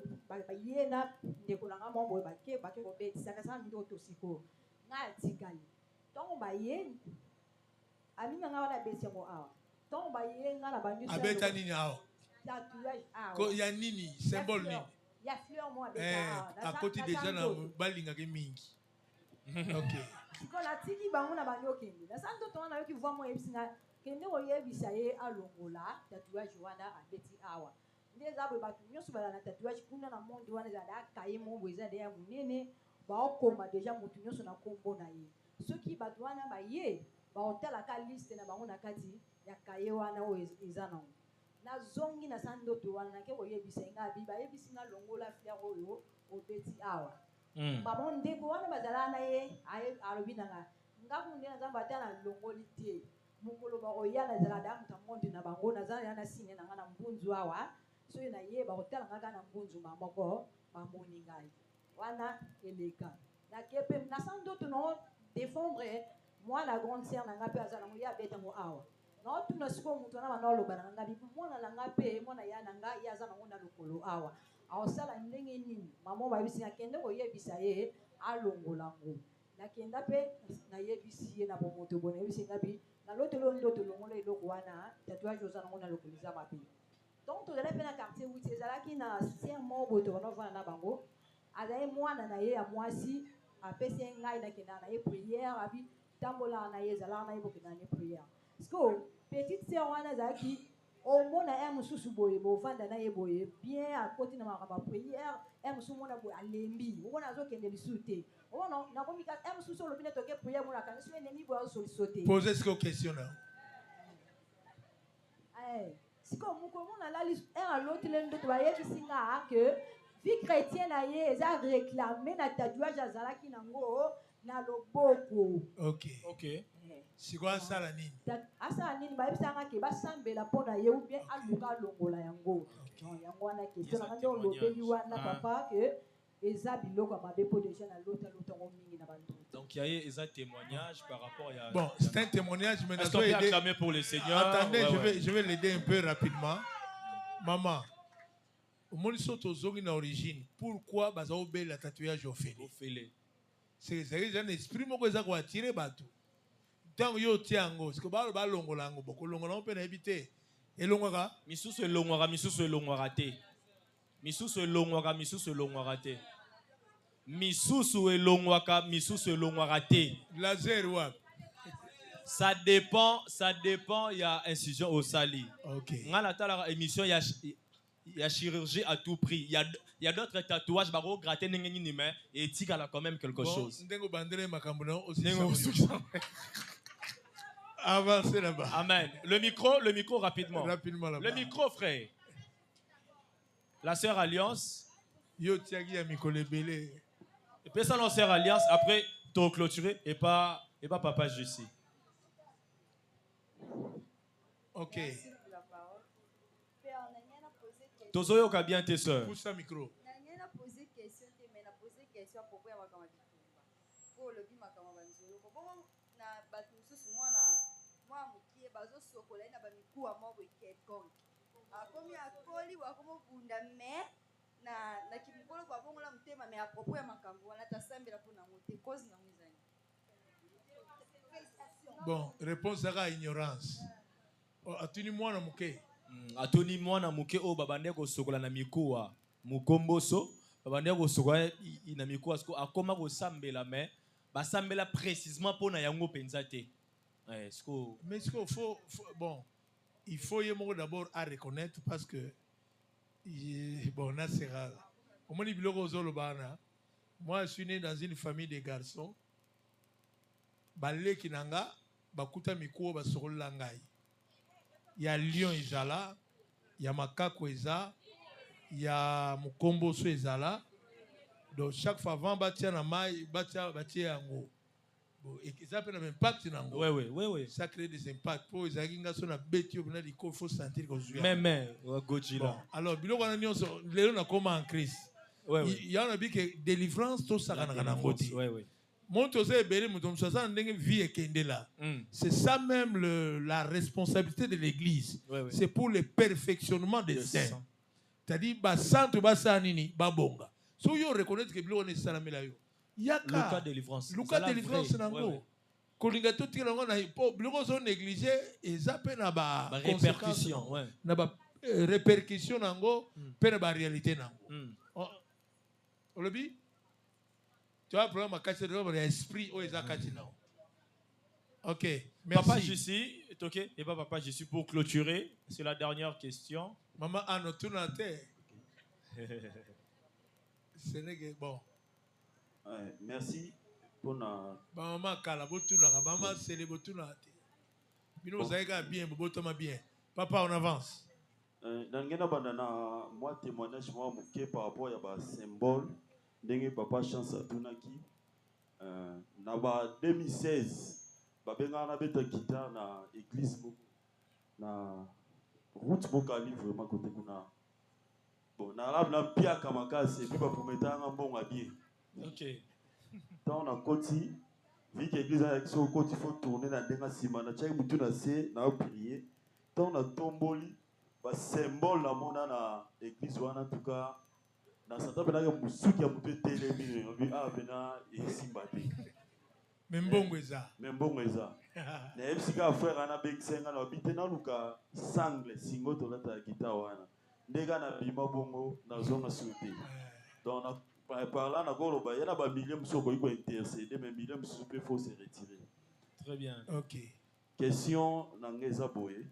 bayena ndeko na ngamba boye bake kobeta saka sa ndoto siko na tikali donc baye aminga nga wana bese mo awa donc baye nga na banyu abeta nini awa tatouage Il y a nini, symbole nini. Il y a fleur moi à côté déjà na balinga ke mingi. OK. Sikola tiki bango na bango kende. Na santo to na yoki voix moi ebisinga kende oyebisa ye alongola tatouage wana abeti awa. Ndeza bo batu nyoso bala na tatouage kuna na monde wana za da kaye mo bweza de ya munene ba okoma déjà mutu nyoso na kombo na ye. Soki batu wana ba ye ba hotela ka liste na bango na kati ya kaye wana o ezana. Na zongi na santo to wana ke oyebisa nga biba yebisinga longola fia oyo obeti awa. Baba ndeko wana bazala na ye alobi nanga ngaku ndena nzamba ta na longoli te mukolo ba oyana zala da mutamondi na bango na zala yana signe na ngana mbunzu awa so na ye ba hotela ngaka na mbunzu mamoko mamoni ngai wana eleka na kepe na sando to no défendre moi la grande sœur na ngape azala mo ya beta mo awa na tu na siko mutu na banolo bana ngabi mona na ngape mona ya na ngai ya zana ngona lokolo awa awasala ndenge nini mama babisi akende koyebisa ye alongola ngo nakenda pe na yebisi ye na bomoto bona yebisi ngabi na lotelo ndoto longola eloko wana tatouage ozana ngona lokoliza mapi donc to dala pe na quartier où ezalaki na serment boto bona vana na bango azali mwana na ye ya mwasi apesi ngai nakenda na ye prière abi tambola na ye zala na ye bokenda na ye prière parce que petite sœur wana zaki au monde a un sous boye bo vanda na yeboye bien à côté na ma prière un sous mona boye alembi on a zo kende lisute on na komi ka un sous le bineto ke prière mona kan so ennemi boye so lisute posez ce question là si comme on a la liste un l'autre l'un to ba yebisinga que vie chrétienne na ye za réclamer na tatouage azalaki nango na loboko. OK. C'est quoi ça la nini? Asa nini ba ebisanga ke basambela pona ye ou bien aluka longola yango. Yango wana question na ndo lobeli wana papa que eza biloko mabe po déjà na lota mingi na bantu. Donc il y a eza témoignage par rapport à bon, c'est un témoignage mais on peut acclamer pour le Seigneur. Attendez, je vais l'aider un peu rapidement. Maman, au monde soto zongi na origine, pourquoi baza obé la tatouage au félé? C'est un esprit moko eza ko attirer bato. Tant yo tiango, parce que ba longola ngo boko longola on peut éviter. Elongwaka misusu elongwaka misusu elongwaka te. Misusu elongwaka misusu elongwaka te. Misusu elongwaka misusu elongwaka te. Laser wap. Ça dépend, il y a incision au sali. OK. Ngala tala émission il y a chirurgie à tout prix. Il y a d'autres tatouages baro gratter nengeni mais et tika quand même quelque chose. Ndengo bandere makambo aussi. Avancez là-bas. Amen. Le micro rapidement. Rapidement là-bas. Le micro, frère. La sœur Alliance. Yo tiagi ya mikole belé. Et puis ça la sœur Alliance après to clôturer et pas papa Jussi. OK. Tozoyo ka bien tes sœurs. Pousse le micro. Nangena poser question te mais na poser question à propos ya makama bitumba. Pour le bi makama banzolo. Bon na batu susu mwana mukie bazo sokola na ba mikuwa moko ikekon. Akomi akoli wa komo bunda me na kimukolo kwa bongo la mtema mais à propos ya makambo wana tasambela pona mote cause na mizani. Bon, réponse à ignorance. Atuni mwana muke. Atoni mwana muke o babande ko sokola na mikuwa mukomboso babande ko sokola na mikuwa sko akoma ko sambela mais ba sambela précisément pona yango penza te. Mais ce qu'il faut bon, il faut d'abord à reconnaître parce que bon là c'est rare. Comment dit biloko zolobana? Moi je suis né dans une famille de garçons. Balé kinanga bakuta mikuwa basokola ngai. Il y a Lion Ezala, il y a Makako Eza, il y a Mukombo so Ezala. Donc chaque fois avant batia na mai batia yango. Bon et ça peut un impact nango. Oui. Ça crée des impacts pour les aginga so na beti obna il faut sentir que je même Godzilla. Bon, alors biloko na nyonso lelo na koma en crise. Il y en a bi que délivrance to sakana na ngoti. Oui. C'est ça même la responsabilité de l'église. C'est pour le perfectionnement des saints. C'est-à-dire, santo basanini babonga. Si vous reconnaissez que vous êtes salamela yo. Lucas délivrance. Lucas délivrance nango. Kolinga to tira ngo na po biloko zo négliger et ça pe na ba répercussion, na ba répercussion nango pe na ba réalité nango olobi tu as problème makati de l'esprit o eza kati nao. OK, merci. Papa Jussi, OK, et pas papa Jussi pour clôturer, c'est la dernière question. Maman Anotunate. C'est bon. Ouais, merci pour la. Maman Kalabotuna, maman Célébotuna. Bino Zaïga bien, Bobotoma bien. Papa, on avance. Dans le bandana, moi témoignage moi moqué par rapport à un symbole. Dengue papa chance à Tunaki. Na 2016. Babenga na beta kita na église na route bokali vraiment côté kuna bon na arabe na pia kamaka c'est puis ba promettre un bon habillé. OK. Tant na koti vu que l'église avec son côté faut tourner na denga sima na chaki mutu na se na prier tant na tomboli ba symbole la mona na église wana en tout cas na sata bena ke musuki ya mutu telemi on dit ah bena et simbate. Membongo eza. Membongo eza. Na ebisika frère ana bengisenga na bite na luka sangle singo to lata guitare wana. Ndega na bima bongo na zonga souté. Donc par là na golo ba yana ba milliers msoko iko intercéder mais milliers msoko faut se retirer. Très bien. OK. Question na ngeza boye.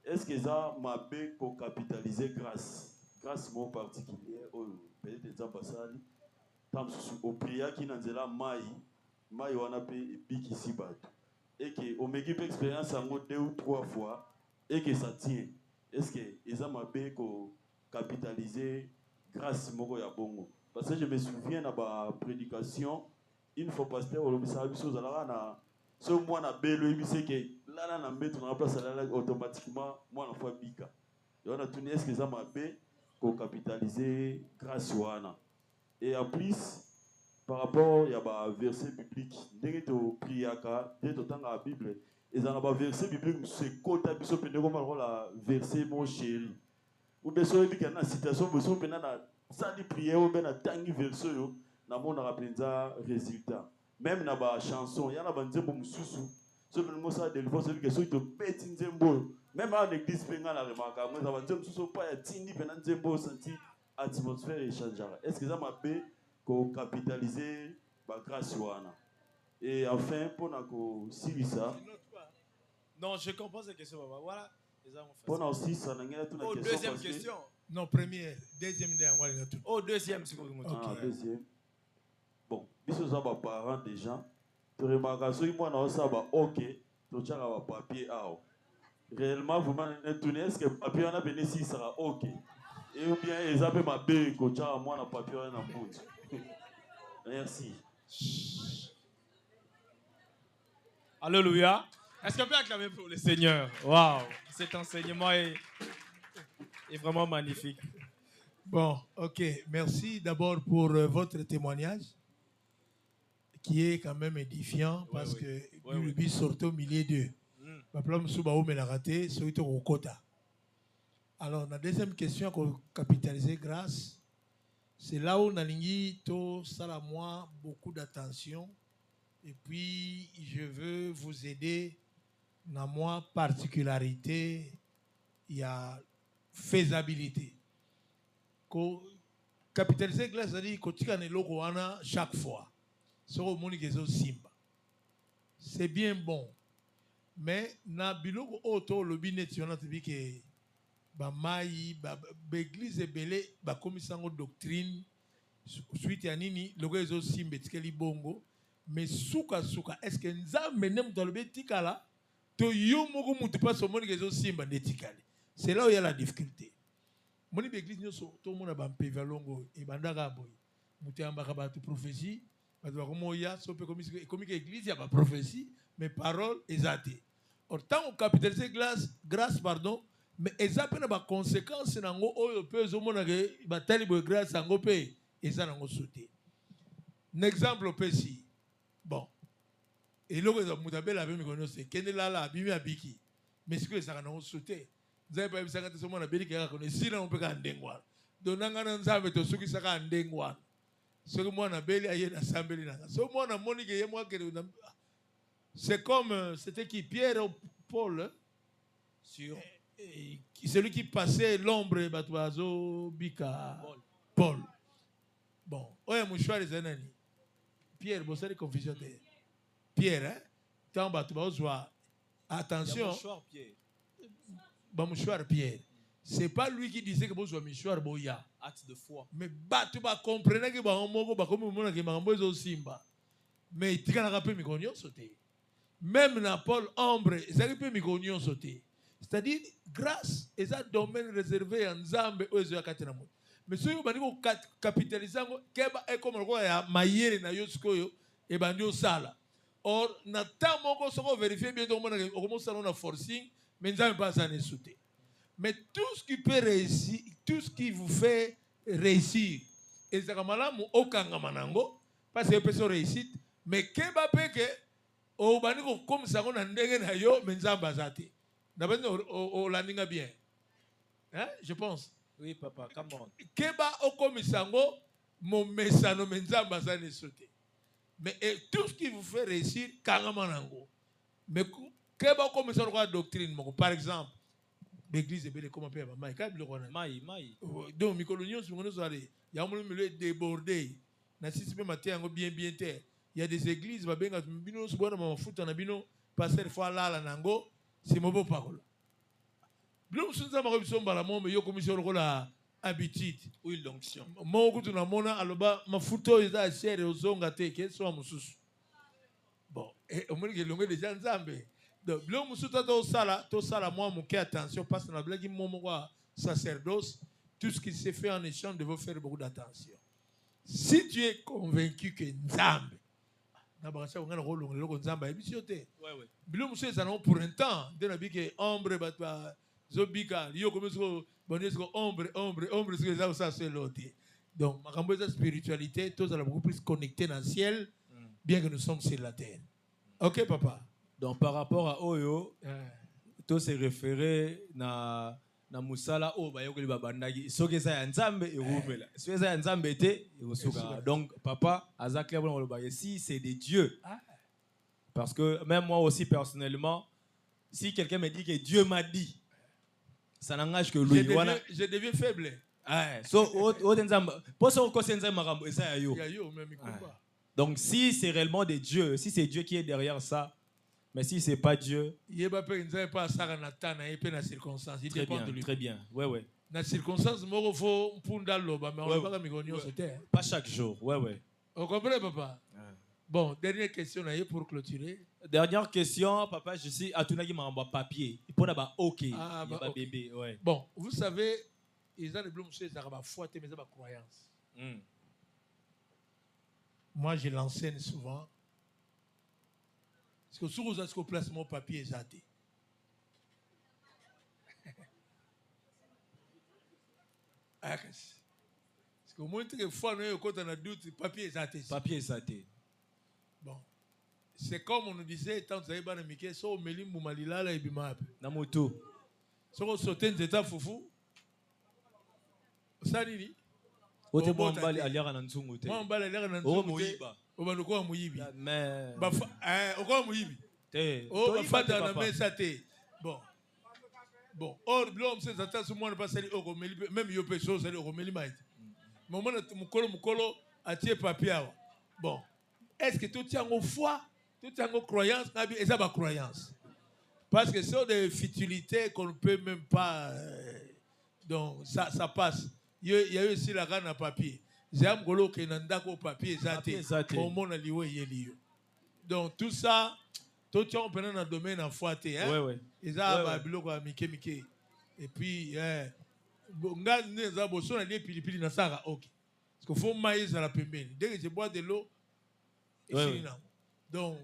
Est-ce que ça m'a bé ko capitaliser grâce mon particulier peut-être des ambassades tam au prière qui na nzela mai wana pe bikisi bato et que on m'équipe expérience en 2 ou 3 fois et que ça tient. Est-ce que ça m'a bé ko capitaliser grâce moko ya bongo parce que je me souviens na ba prédication une fois pasteur olobisa biso zalaka na ce moi na belo ebise que là na mettre na place là automatiquement moi na fois bika et on a tourné est-ce que ça m'a bé ko capitaliser grâce wana et en plus par rapport à un verset biblique, dès que tu pries à la Bible, et dans le verset biblique, c'est quand tu as besoin de verset mon chéri. Ou bien si tu as une citation, tu as besoin de prière, ou bien de verset, tu as un résultat. Même dans la chanson, il y a un nzembo mususu. Si tu as des fois, c'est que si tu pètes un nzembo, même à l'église, tu as la remarque. Mais tu as un nzembo, pas un nzembo, senti atmosphère et changera. Est-ce que ça m'a fait qu'on capitaliser la grâce wana? Et enfin, pour nous si ça. Non, je comprends cette question, papa. Voilà. Pour nous aussi, ça n'a rien à voir. Deuxième question. Non, première. Deuxième, oh, deuxième, c'est quoi? Deuxième. Bon, bisous à mes parents déjà. Tu remarques, si moi, on a ok, tu as un papier. Réellement, vous m'avez tourné, est-ce que le papier on a bénéficié sera ok? Et ou bien, ils avaient ma belle, que tu as moi, le papier on a bout. Merci. Alléluia. Est-ce qu'on peut acclamer pour le Seigneur? Waouh, cet enseignement est vraiment magnifique. Bon, ok. Merci d'abord pour votre témoignage qui est quand même édifiant parce que le but sort au milieu d'eux. Alors, la deuxième question, capitaliser grâce, c'est là où Nalingi to sala moi beaucoup d'attention et puis je veux vous aider dans moi particularité, il y a faisabilité. Capitaliser grâce, c'est-à-dire que tu as chaque fois. C'est bien bon. Mais na biloko auto lobi netiona tibi ke ba mai ba église belé ba komisango doctrine suite ya nini loko ezo simbe tikeli bongo mais suka est-ce que nzambe nem tolobe tikala to yo moko mutu pas so moni ezo simba netikali. C'est là où il y a la difficulté. Moni be église nyoso to mona ba mpeva longo e bandaka boy mutu ambaka ba tu prophétie ba to ko moya so pe comme église ya ba prophétie mais parole ezate. Or, tant qu'on capitalise grâce, pardon, mais ça peut avoir des conséquences dans le pays où on a des grâce dans le pays. Et ça, on a sauté. Un exemple au pays. Bon. Et là, vous avez la même chose. Quel est là, bimi abiki. Mais ce que ça a sauté. Vous avez pas vu ça quand on a béni qui a connu. Si on peut pas ndengwa. Donc, on a nzambe to suki saka ndengwa. Ce que moi on a béni ayer na sambeli na. So moi on a moni que moi que c'est comme, c'était qui, Pierre ou Paul, sur celui qui passait l'ombre Batuazo Bika Paul. Bon, oye mouchoir les anani. Pierre, vous savez confusion de Pierre, hein? Tant Batuazo, attention. Mouchoir Pierre. C'est pas lui qui disait que vous avez mouchoir boya. Acte de foi. Mais Batu ba comprenait que ba homo ba comme mon que ma mbozo simba. Mais il tient à rappeler migonio sauté. Même na Paul ombre, ça peut migonio sauté. C'est-à-dire grâce et ça domaine réservé en Zambé aux Yakatinamu. Mais si vous avez capitalisé, keba est comme le roi Mayere na Yoskoyo et Bandio Sala. Or, na temps mon sera vérifié bien donc on commence à faire forcing, mais nous n'avons pas à nous sauter. Mais tout ce qui peut réussir, tout ce qui vous fait réussir, et ça comme là, aucun gamanango, parce que personne réussite, mais keba peke, au baniko comme ça on a ndenge na yo, mais nous n'avons pas à te. D'abord, on landinga bien. Hein, je pense. Oui, papa, come on. Keba okomisango, mon messano menzamba ça ne sauter. Mais tout ce qui vous fait réussir, kangamanango. Mais keba okomisango la doctrine, par exemple, l'église est belle comme un peu maï. Maï. Donc, Micolonion, si vous allez, il y a un milieu débordé. Na si c'est matin bien terre. Il y a des églises, va bien bino se boire ma foot en abino, passer fois là la nango. C'est mon beau parole. Blum sunza marabison balamon mais yo commission la habitude. Oui, l'onction. Mon goût na mona aloba ma photo eza chere ozonga te ke so mususu. Bon, et au moins que longue déjà nzambe. Donc blum musuta to sala moi mon qui attention parce que na blagi momo kwa sacerdoce, tout ce qui se fait en échange devons faire beaucoup d'attention. Si tu es convaincu que nzambe na baracha ngana ko longo nzamba ebisiote. Ouais. Bilo muso ezana pour un temps, de na bike ombre batwa zobika, yo comme ça bonesko ombre ce que ça c'est l'autre. Donc makambo eza spiritualité, tous à beaucoup plus connecté dans le ciel, bien que nous sommes sur la terre. OK papa. Donc par rapport à Oyo, tout se référé na musala o bayokeli babandaki soki eza ya nzambe erumela soki eza ya nzambe te erosuka. Donc papa aza clair pour le baye si c'est de Dieu. Parce que même moi aussi personnellement, si quelqu'un me dit que Dieu m'a dit, ça n'engage que lui. Je deviens faible. Donc si c'est réellement de Dieu, si c'est Dieu qui est derrière ça, mais si c'est pas Dieu, très bien. Ouais. Dans circonstance, pas chaque jour. Ouais. Vous comprenez, papa? Bon, dernière question pour clôturer. Dernière question, papa, je sais, à tout le monde papier. Il peut avoir OK. Bébé, ouais. Bon, vous savez, ils ont des blums, c'est la foi, mais c'est la croyance. Moi, je l'enseigne souvent. Parce que si vous avez ce placement papier, c'est athée. Parce que moi, une fois, quand on a doute, papier, c'est athée. Papier, c'est athée. Bon. C'est comme on nous disait, tant que vous avez dit, si vous avez Moumalila, et Bimab. Namoto. Si vous sautez des états foufou, ça dit. Vous avez dit, vous avez dit, vous avez dit, mais bon, or l'homme c'est ça tout le monde pas salir au même yo peut chose salir au melimaï. Moment mukolo atie papier. Bon, est-ce que tout tient au foi, tout tient aux croyances, et ça ma croyance. Parce que c'est des futilités qu'on ne peut même pas donc ça passe. Il y a aussi la canne à papier. J'aime que n'andako papier zate au monde lié yelio. Donc tout ça tout le monde dans le domaine en foi hein. Ouais. Et ça va biloko à mike. Et puis nga neza boso na lié pilipili na sara OK. Parce qu'il faut maïs à la pembeni. Dès que je bois de l'eau donc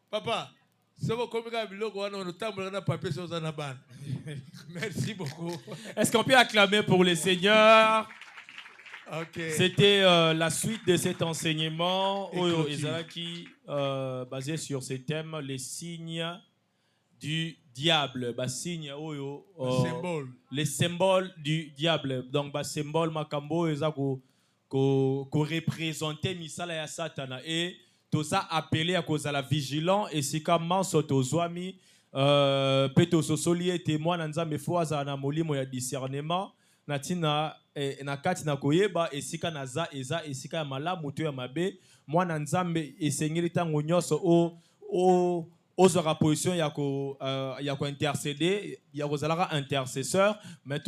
papa c'est bon comme ga biloko wana on tambola na papier sur na ban. Merci beaucoup. Est-ce qu'on peut acclamer pour le Seigneur? Okay. C'était la suite de cet enseignement qui basé sur ce thème, les signes du diable. Les symboles du diable. Donc, symbole makambo ko représenter misala ya satana et tout ça appelé à cause de la vigilance et si comme manso tozwami Peto sosoli ete mwana nzambe fo azala na molimo ya discernement na tina na kati na koyeba esika naza eza esika ya malamu to ya mabe. Mwana nzambe esengeli ntango nyonso o ozwaka position ya ko intercéder ya kozalaka intercesseur, mais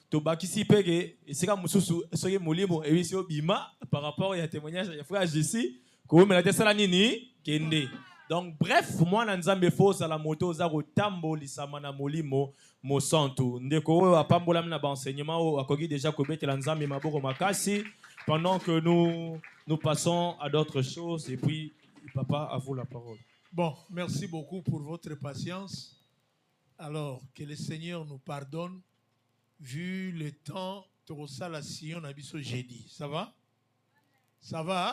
tobakisi peke esika mosusu soki molimo ebisi obima par rapport ya témoignage ya frère Jessi komela te sala nini kende. Donc bref, mwana nzambe fo ozala moto oza kotambolisama na molimo mosantu. Ndeko oyo apambolami na baenseignement oyo akoki déjà kobetela nzambe maboko makasi. Pendant que nous passons à d'autres choses, et puis papa, à vous la parole. Bon, merci beaucoup pour votre patience. Alors, que le Seigneur nous pardonne, vu le temps, tu reçois la Sion, on a vu ce jeudi. Ça va? Ça va?